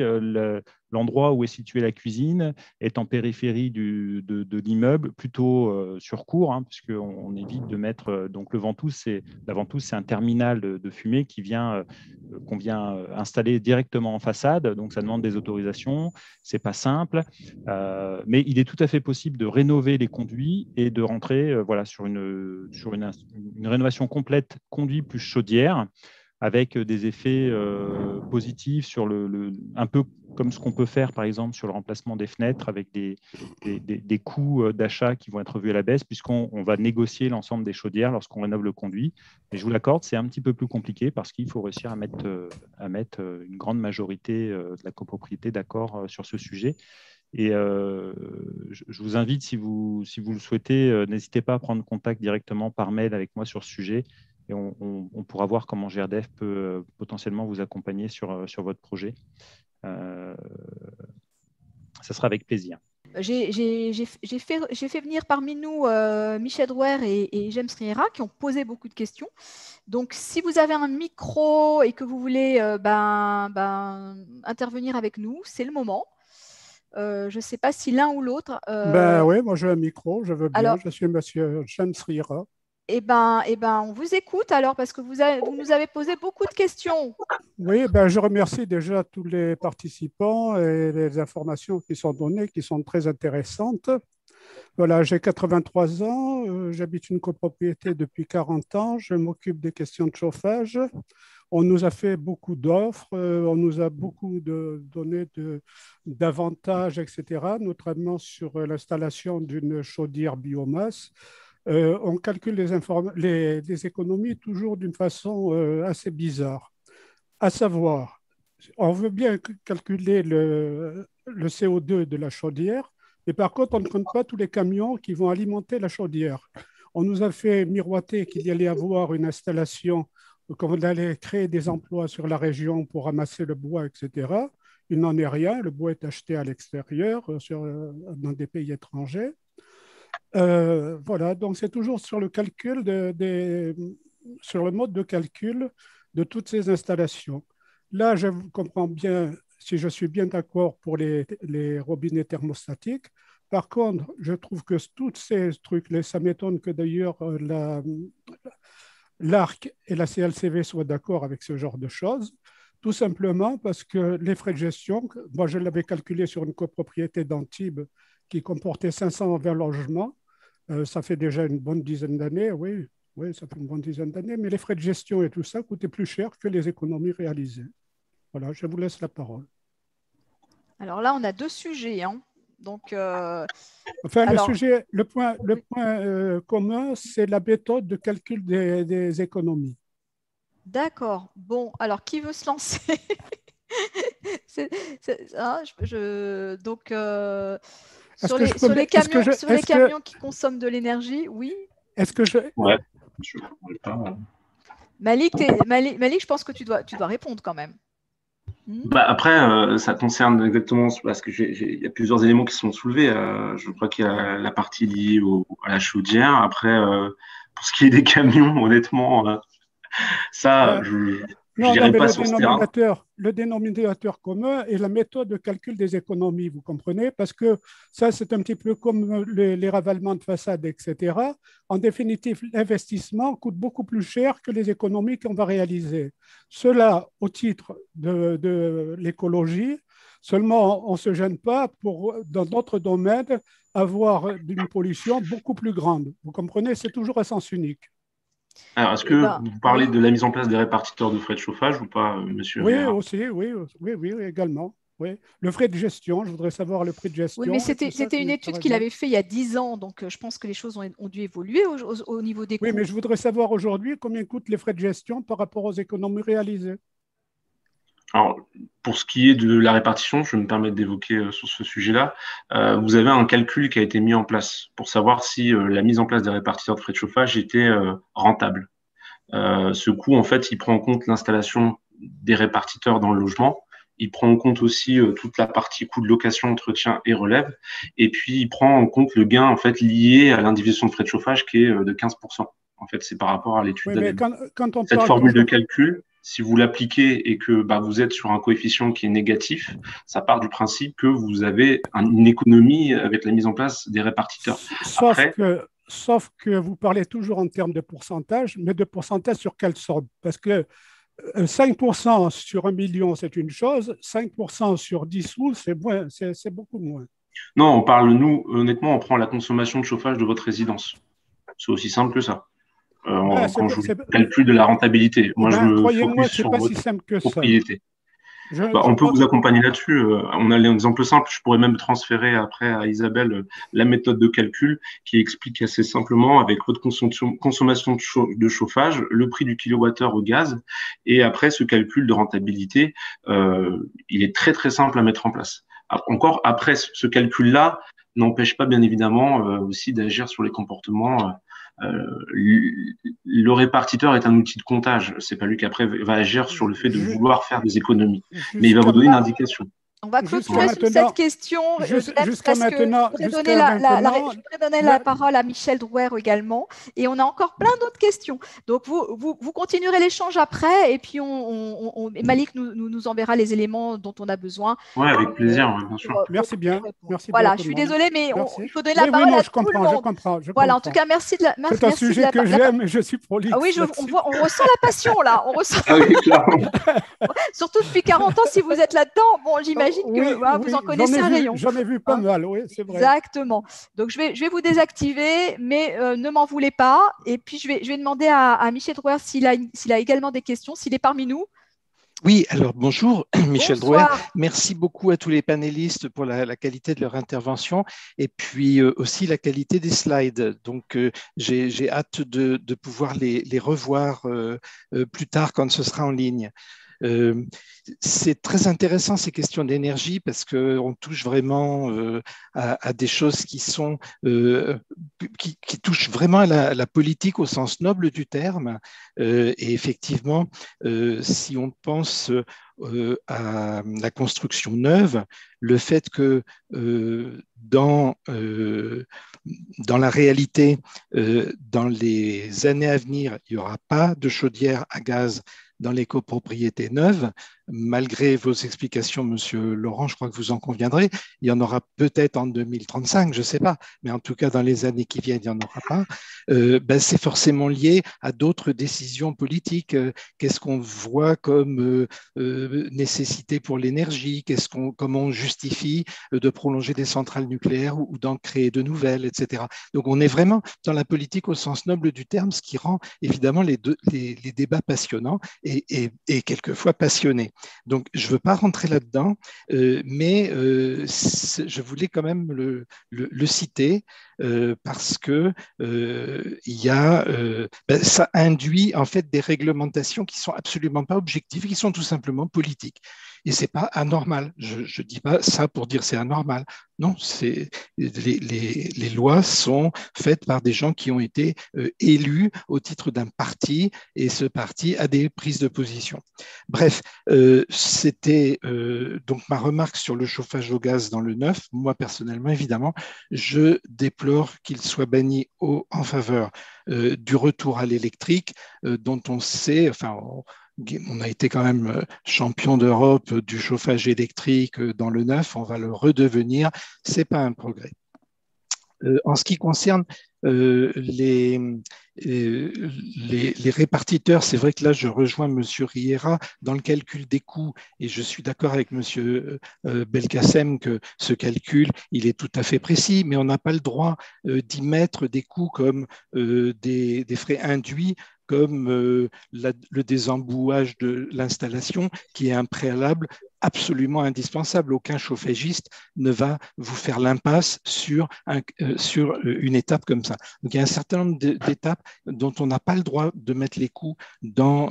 l'endroit où est située la cuisine est en périphérie de l'immeuble, plutôt sur cour, hein, puisqu'on évite de mettre. Donc, la ventouse, c'est un terminal de fumée qu'on vient installer directement en façade. Donc, ça demande des autorisations. Ce n'est pas simple. Mais il est tout à fait possible de rénover les conduits et de rentrer sur une rénovation complète conduit plus chaudière, avec des effets positifs sur un peu comme ce qu'on peut faire par exemple sur le remplacement des fenêtres, avec des coûts d'achat qui vont être revus à la baisse, puisqu'on va négocier l'ensemble des chaudières lorsqu'on rénove le conduit. Et je vous l'accorde, c'est un petit peu plus compliqué parce qu'il faut réussir à mettre une grande majorité de la copropriété d'accord sur ce sujet. Et je vous invite, si vous le souhaitez, n'hésitez pas à prendre contact directement par mail avec moi sur ce sujet. Et on pourra voir comment GRDF peut potentiellement vous accompagner sur votre projet. Ça sera avec plaisir. J'ai fait venir parmi nous Michel Drouer et James Riera qui ont posé beaucoup de questions. Donc, si vous avez un micro et que vous voulez intervenir avec nous, c'est le moment. Je ne sais pas si l'un ou l'autre. Oui, moi j'ai un micro, je veux bien. Alors, je suis monsieur James Riera. On vous écoute alors parce que vous nous avez posé beaucoup de questions. Oui, je remercie déjà tous les participants et les informations qui sont données, qui sont très intéressantes. Voilà, j'ai 83 ans, j'habite une copropriété depuis 40 ans, je m'occupe des questions de chauffage. On nous a fait beaucoup d'offres, on nous a beaucoup donné d'avantages, etc., notamment sur l'installation d'une chaudière biomasse. On calcule les économies toujours d'une façon assez bizarre. À savoir, on veut bien calculer le CO2 de la chaudière, mais par contre, on ne compte pas tous les camions qui vont alimenter la chaudière. On nous a fait miroiter qu'il y allait avoir une installation, qu'on allait créer des emplois sur la région pour ramasser le bois, etc. Il n'en est rien. Le bois est acheté à l'extérieur, dans des pays étrangers. Voilà, donc c'est toujours sur le calcul sur le mode de calcul de toutes ces installations. Là, je comprends bien, si je suis bien d'accord pour les robinets thermostatiques. Par contre, je trouve que tous ces trucs, ça m'étonne que d'ailleurs l'ARC et la CLCV soient d'accord avec ce genre de choses, tout simplement parce que les frais de gestion, moi je l'avais calculé sur une copropriété d'Antibes qui comportait 520 logements, ça fait déjà une bonne dizaine d'années, oui, oui, ça fait une bonne dizaine d'années, mais les frais de gestion et tout ça coûtaient plus cher que les économies réalisées. Voilà, je vous laisse la parole. Alors là, on a deux sujets, hein. Donc, enfin, alors, le point commun, c'est la méthode de calcul des économies. d'accord. Bon, alors qui veut se lancer? Donc, sur les camions qui consomment de l'énergie, oui. Est-ce que je... Ouais. Je ne pourrais pas. Malik, je pense que tu dois répondre quand même. Bah après, ça concerne exactement, parce que il y a plusieurs éléments qui sont soulevés. Je crois qu'il y a la partie liée à la chaudière. Après, pour ce qui est des camions, honnêtement, ça, je dirais pas sur ce terrain. Le dénominateur commun est la méthode de calcul des économies, vous comprenez? Parce que ça, c'est un petit peu comme les ravalements de façade, etc. En définitive, l'investissement coûte beaucoup plus cher que les économies qu'on va réaliser. Cela au titre de l'écologie. Seulement, on ne se gêne pas pour, dans d'autres domaines, avoir une pollution beaucoup plus grande. Vous comprenez? C'est toujours à sens unique. Alors, est-ce que vous parlez de la mise en place des répartiteurs de frais de chauffage ou pas, monsieur? Oui, aussi, oui, également. Oui. Le frais de gestion, je voudrais savoir le prix de gestion. Oui, mais c'était une étude qu'il avait fait il y a 10 ans, donc je pense que les choses ont dû évoluer au niveau des coûts. Oui, mais je voudrais savoir aujourd'hui combien coûtent les frais de gestion par rapport aux économies réalisées. Alors, pour ce qui est de la répartition, je me permets d'évoquer sur ce sujet-là, vous avez un calcul qui a été mis en place pour savoir si la mise en place des répartiteurs de frais de chauffage était rentable. Ce coût, en fait, il prend en compte l'installation des répartiteurs dans le logement. Il prend en compte aussi toute la partie coût de location, entretien et relève. Et puis, il prend en compte le gain en fait lié à l'indivision de frais de chauffage qui est de 15%. En fait, c'est par rapport à l'étude. Oui, mais cette formule de calcul, si vous l'appliquez et que vous êtes sur un coefficient qui est négatif, ça part du principe que vous avez une économie avec la mise en place des répartiteurs. Sauf que vous parlez toujours en termes de pourcentage, mais de pourcentage sur quelle somme? Parce que 5% sur 1 million, c'est une chose, 5% sur 10 sous, c'est beaucoup moins. Non, on parle, nous, honnêtement, on prend la consommation de chauffage de votre résidence. C'est aussi simple que ça. Quand je calcule de la rentabilité. Moi, je me focus sur votre propriété. On peut vous accompagner là-dessus. On a l'exemple simple. Je pourrais même transférer après à Isabelle la méthode de calcul qui explique assez simplement avec votre consommation de chauffage, le prix du kilowattheure au gaz et après ce calcul de rentabilité, il est très très simple à mettre en place. Encore après, ce calcul-là n'empêche pas bien évidemment aussi d'agir sur les comportements. Le répartiteur est un outil de comptage. C'est pas lui qui après va agir sur le fait de vouloir faire des économies, mais il va vous donner une indication. On va clôturer sur cette question. Jusqu'à maintenant, je voudrais donner la parole à Michel Drouer également. Et on a encore plein d'autres questions. Donc, vous continuerez l'échange après. Et puis, Malik nous enverra les éléments dont on a besoin. Oui, avec plaisir, bien sûr. Merci bien. Merci voilà, je suis désolée, mais il faut donner la parole à tout le monde. Je comprends. Voilà, en tout cas, merci de la. C'est un sujet que j'aime et je suis prolixe. Ah oui, on ressent la passion, là. On ressent... Ah oui, clairement. Surtout depuis 40 ans, si vous êtes là-dedans, bon, j'imagine que vous en connaissez un rayon. J'en ai vu pas mal, oui, c'est vrai. Exactement. Donc, je vais vous désactiver, mais ne m'en voulez pas. Et puis, je vais demander à Michel Drouer s'il a également des questions, s'il est parmi nous. Oui, alors bonjour Michel Drouer. Merci beaucoup à tous les panélistes pour la qualité de leur intervention et puis aussi la qualité des slides. Donc j'ai hâte de pouvoir les revoir plus tard quand ce sera en ligne. C'est très intéressant ces questions d'énergie parce qu'on touche vraiment à des choses qui sont qui touchent vraiment à la politique au sens noble du terme. Et effectivement, si on pense à la construction neuve, le fait que dans la réalité, dans les années à venir, il n'y aura pas de chaudière à gaz dans les copropriétés neuves, malgré vos explications, Monsieur Laurent, je crois que vous en conviendrez, il y en aura peut-être en 2035, je ne sais pas, mais en tout cas dans les années qui viennent, il n'y en aura pas. C'est forcément lié à d'autres décisions politiques. Qu'est-ce qu'on voit comme nécessité pour l'énergie? Comment on justifie de prolonger des centrales nucléaires ou d'en créer de nouvelles, etc. Donc on est vraiment dans la politique au sens noble du terme, ce qui rend évidemment les débats passionnants et quelquefois passionnés. Donc je ne veux pas rentrer là-dedans, mais je voulais quand même le citer parce que ça induit en fait des réglementations qui sont absolument pas objectives, qui sont tout simplement politiques. Et c'est pas anormal. Je dis pas ça pour dire c'est anormal. Non, les lois sont faites par des gens qui ont été élus au titre d'un parti, et ce parti a des prises de position. Bref, c'était donc ma remarque sur le chauffage au gaz dans le neuf. Moi, personnellement, évidemment, je déplore qu'il soit banni en faveur du retour à l'électrique, dont on sait, on a été quand même champion d'Europe du chauffage électrique dans le neuf, on va le redevenir, ce n'est pas un progrès. En ce qui concerne les répartiteurs, c'est vrai que là, je rejoins M. Riera dans le calcul des coûts, et je suis d'accord avec M. Belkacem que ce calcul, il est tout à fait précis, mais on n'a pas le droit d'y mettre des coûts comme des frais induits, comme le désembouage de l'installation, qui est un préalable absolument indispensable. Aucun chauffagiste ne va vous faire l'impasse sur une étape comme ça. Donc, il y a un certain nombre d'étapes dont on n'a pas le droit de mettre les coûts dans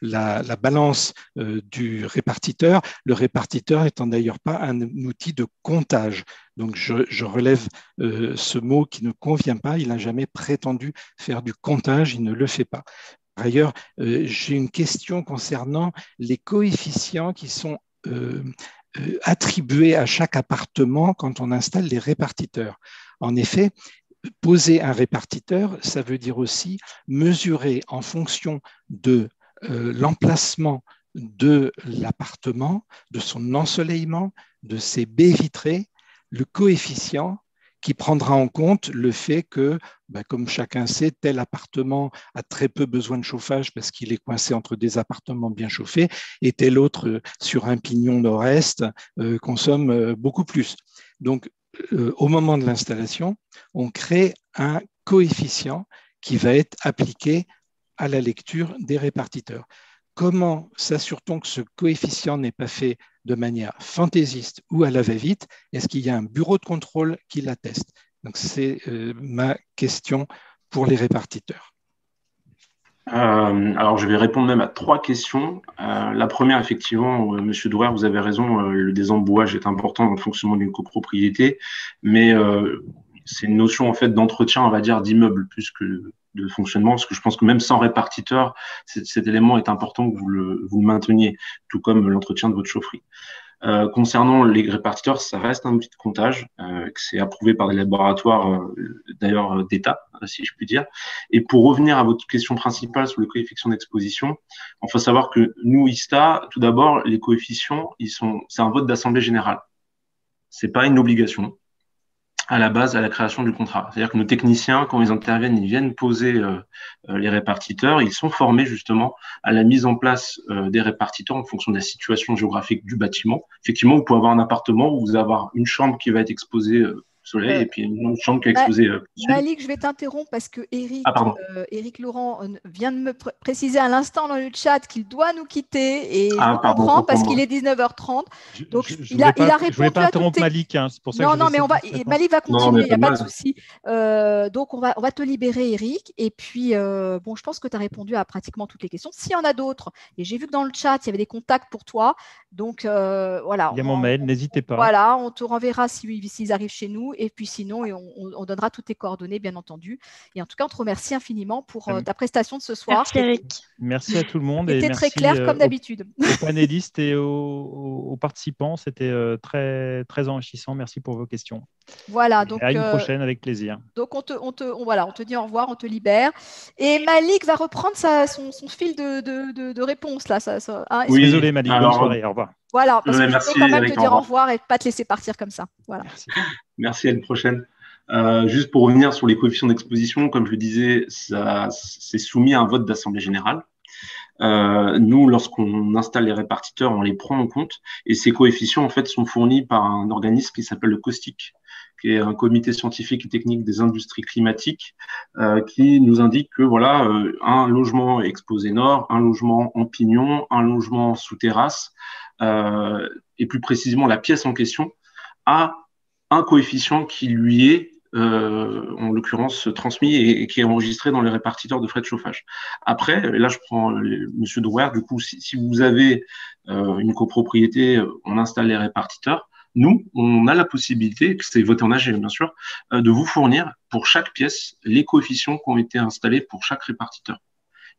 la balance du répartiteur, le répartiteur étant d'ailleurs pas un outil de comptage. Donc, je relève ce mot qui ne convient pas. Il n'a jamais prétendu faire du comptage, il ne le fait pas. Par ailleurs, j'ai une question concernant les coefficients qui sont attribués à chaque appartement quand on installe les répartiteurs. En effet, poser un répartiteur, ça veut dire aussi mesurer en fonction de l'emplacement de l'appartement, de son ensoleillement, de ses baies vitrées, le coefficient qui prendra en compte le fait que, comme chacun sait, tel appartement a très peu besoin de chauffage parce qu'il est coincé entre des appartements bien chauffés, et tel autre sur un pignon nord-est consomme beaucoup plus. Donc, au moment de l'installation, on crée un coefficient qui va être appliqué à la lecture des répartiteurs. Comment s'assure-t-on que ce coefficient n'est pas fait de manière fantaisiste ou à la va-vite? Est-ce qu'il y a un bureau de contrôle qui l'atteste? Donc, c'est ma question pour les répartiteurs. Alors, je vais répondre même à 3 questions. La première, effectivement, Monsieur Douer, vous avez raison, le désembouage est important dans le fonctionnement d'une copropriété, mais c'est une notion en fait d'entretien, on va dire, d'immeuble plus que de fonctionnement, parce que je pense que même sans répartiteur, cet élément est important que vous le mainteniez, tout comme l'entretien de votre chaufferie. Concernant les répartiteurs, ça reste un outil de comptage, que c'est approuvé par des laboratoires d'ailleurs d'État, si je puis dire. Et pour revenir à votre question principale sur le coefficient d'exposition, il faut savoir que nous, ISTA, tout d'abord, les coefficients, c'est un vote d'assemblée générale. C'est pas une obligation à la base, à la création du contrat. C'est-à-dire que nos techniciens, quand ils interviennent, ils viennent poser les répartiteurs. Ils sont formés justement à la mise en place des répartiteurs en fonction de la situation géographique du bâtiment. Effectivement, vous pouvez avoir un appartement où vous allez avoir une chambre qui va être exposée au soleil et puis une autre chambre qui est exposée au sud. Malik, je vais t'interrompre parce que Éric Laurent vient de me préciser à l'instant dans le chat qu'il doit nous quitter, et je comprends parce qu'il est 19h30. Donc, il a répondu. Je ne voulais pas interrompre Malik, c'est pour ça que mais Malik va continuer, il n'y a pas de souci. Donc, on va te libérer, Éric. Et puis, je pense que tu as répondu à pratiquement toutes les questions. S'il y en a d'autres, et j'ai vu que dans le chat, il y avait des contacts pour toi. Donc, voilà. Il y a mon mail, n'hésitez pas. Voilà, on te renverra s'ils arrivent chez nous. Et puis sinon, on donnera toutes tes coordonnées, bien entendu. Et en tout cas, on te remercie infiniment pour ta prestation de ce soir. Merci Eric. Merci à tout le monde. C'était très clair comme d'habitude. Aux panélistes et aux participants, c'était très, très enrichissant. Merci pour vos questions. Voilà, donc, à une prochaine, avec plaisir. Donc, on te dit au revoir, on te libère. Et Malik va reprendre son fil de réponse. Là, oui, désolé, Malik, bonne soirée, au revoir. Voilà, parce que je veux quand même te dire au revoir et pas te laisser partir comme ça. Voilà. Merci, à une prochaine. Juste pour revenir sur les coefficients d'exposition, comme je le disais, c'est soumis à un vote d'Assemblée générale. Nous, lorsqu'on installe les répartiteurs, on les prend en compte et ces coefficients en fait sont fournis par un organisme qui s'appelle le COSTIC, qui est un comité scientifique et technique des industries climatiques, qui nous indique que voilà, un logement exposé nord, un logement en pignon, un logement sous terrasse, et plus précisément la pièce en question, a un coefficient qui lui est en l'occurrence transmis et qui est enregistré dans les répartiteurs de frais de chauffage. Après, là je prends Monsieur Drouer, du coup, si vous avez une copropriété, on installe les répartiteurs. Nous, on a la possibilité, c'est voté en AG bien sûr, de vous fournir pour chaque pièce les coefficients qui ont été installés pour chaque répartiteur.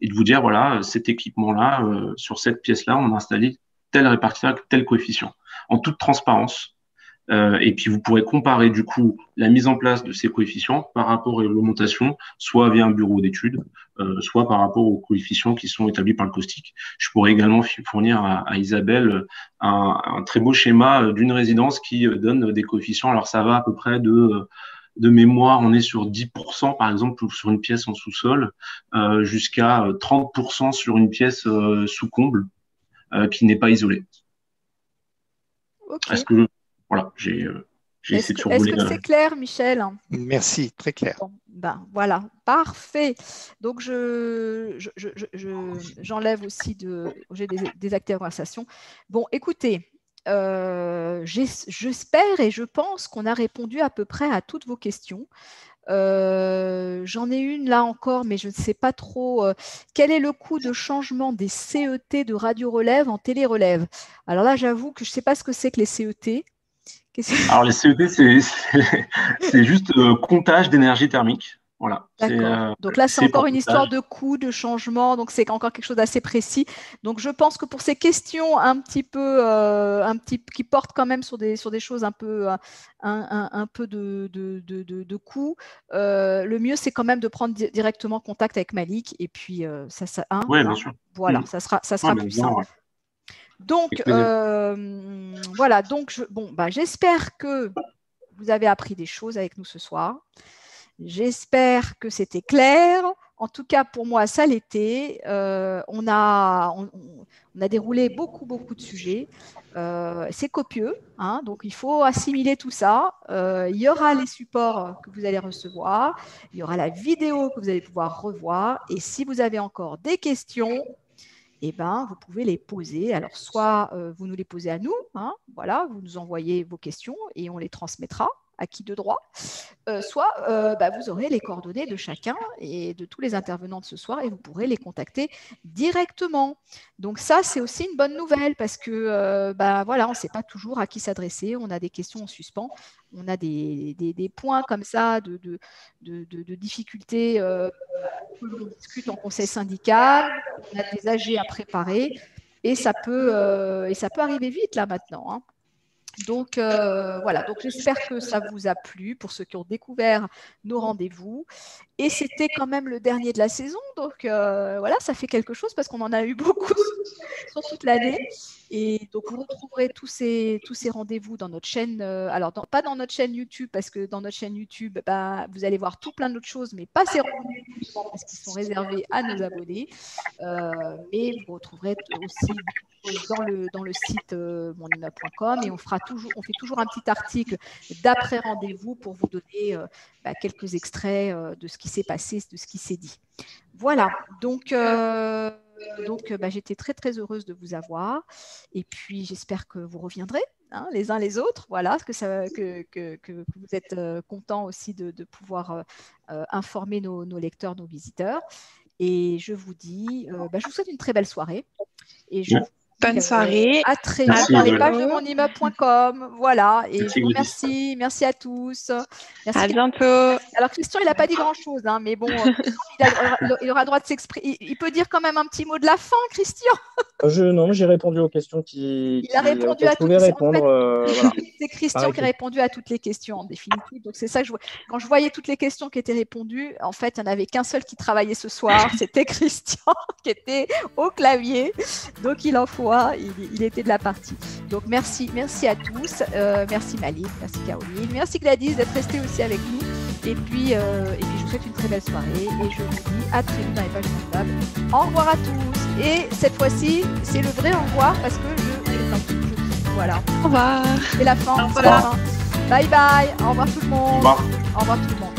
Et de vous dire, voilà, cet équipement-là, sur cette pièce-là, on a installé tel répartiteur, tel coefficient, en toute transparence. Et puis vous pourrez comparer du coup la mise en place de ces coefficients par rapport à l'augmentation, soit via un bureau d'études, soit par rapport aux coefficients qui sont établis par le COSTIC. Je pourrais également fournir à Isabelle un très beau schéma d'une résidence qui donne des coefficients. Alors ça va à peu près de mémoire, on est sur 10% par exemple sur une pièce en sous-sol, jusqu'à 30% sur une pièce sous comble qui n'est pas isolée. Okay. Est-ce que voilà, j'ai essayé de survoler. Est-ce que c'est clair, Michel? Merci, très clair. Bon, ben, voilà, parfait. Donc, j'enlève aussi j'ai désactivé la conversation. Bon, écoutez, j'espère et je pense qu'on a répondu à peu près à toutes vos questions. J'en ai une là encore, mais je ne sais pas trop. Quel est le coût de changement des CET de radio-relève en télé-relève? Alors là, j'avoue que je ne sais pas ce que c'est que les CET. Alors, les CET, c'est juste comptage d'énergie thermique. Voilà. D'accord. Donc là, c'est encore une histoire de coût, de changement, donc c'est encore quelque chose d'assez précis. Donc je pense que pour ces questions un petit peu, qui portent quand même sur des choses un peu de coût, le mieux c'est quand même de prendre directement contact avec Malik et puis oui, bien sûr. Voilà, ça sera plus simple. Ouais. Donc voilà, donc j'espère que vous avez appris des choses avec nous ce soir. J'espère que c'était clair. En tout cas, pour moi, ça l'était. On a déroulé beaucoup de sujets. C'est copieux, hein, donc il faut assimiler tout ça. Il y aura les supports que vous allez recevoir. Il y aura la vidéo que vous allez pouvoir revoir. Et si vous avez encore des questions, eh ben, vous pouvez les poser. Alors, soit vous nous les posez à nous, hein, voilà, vous nous envoyez vos questions et on les transmettra à qui de droit, soit vous aurez les coordonnées de chacun et de tous les intervenants de ce soir et vous pourrez les contacter directement. Donc ça, c'est aussi une bonne nouvelle parce que voilà, on ne sait pas toujours à qui s'adresser, on a des questions en suspens, on a des points comme ça de difficultés que l'on discute en conseil syndical, on a des AG à préparer et ça peut arriver vite là maintenant, hein. Donc voilà, donc j'espère que ça vous a plu pour ceux qui ont découvert nos rendez-vous. Et c'était quand même le dernier de la saison, donc voilà, ça fait quelque chose parce qu'on en a eu beaucoup sur toute l'année. Et donc vous retrouverez tous ces rendez-vous dans notre chaîne, pas dans notre chaîne YouTube, parce que dans notre chaîne YouTube, vous allez voir tout plein d'autres choses, mais pas ces rendez-vous parce qu'ils sont réservés à nos abonnés. Mais vous retrouverez aussi dans le site monimmeuble.com et on fait toujours un petit article d'après rendez-vous pour vous donner quelques extraits de ce qui s'est passé, de ce qui s'est dit. Voilà, donc j'étais très heureuse de vous avoir et puis j'espère que vous reviendrez, hein, les uns les autres, voilà, que vous êtes contents aussi de pouvoir informer nos lecteurs, nos visiteurs. Et je vous dis, je vous souhaite une très belle soirée et je vous Bonne soirée. À très Merci, vite dans les Gladys. pages de monimmeuble.com. Voilà. Et Merci, je vous Gladys. remercie. Merci à tous. Merci. À bientôt. Alors, Christian, il n'a pas dit grand-chose, hein, mais bon, il aura le droit de s'exprimer. Il peut dire quand même un petit mot de la fin, Christian. Non, j'ai répondu aux questions Il a répondu à je toutes pouvais les répondre. Voilà. C'est Christian qui a répondu à toutes les questions, en définitive. Donc, c'est ça que quand je voyais toutes les questions qui étaient répondues, en fait, il n'y en avait qu'un seul qui travaillait ce soir. C'était Christian qui était au clavier. Donc, il en faut un. Il était de la partie. Donc, merci à tous. Merci Malik, merci Caroline. Merci Gladys d'être restée aussi avec nous. Et puis, je vous souhaite une très belle soirée. Et je vous dis à très vite dans les pages de table. Au revoir à tous. Et cette fois-ci, c'est le vrai au revoir parce que voilà. Au revoir. C'est la fin. Au revoir. C'est la fin. Bye bye. Au revoir tout le monde. Au revoir. Au revoir tout le monde.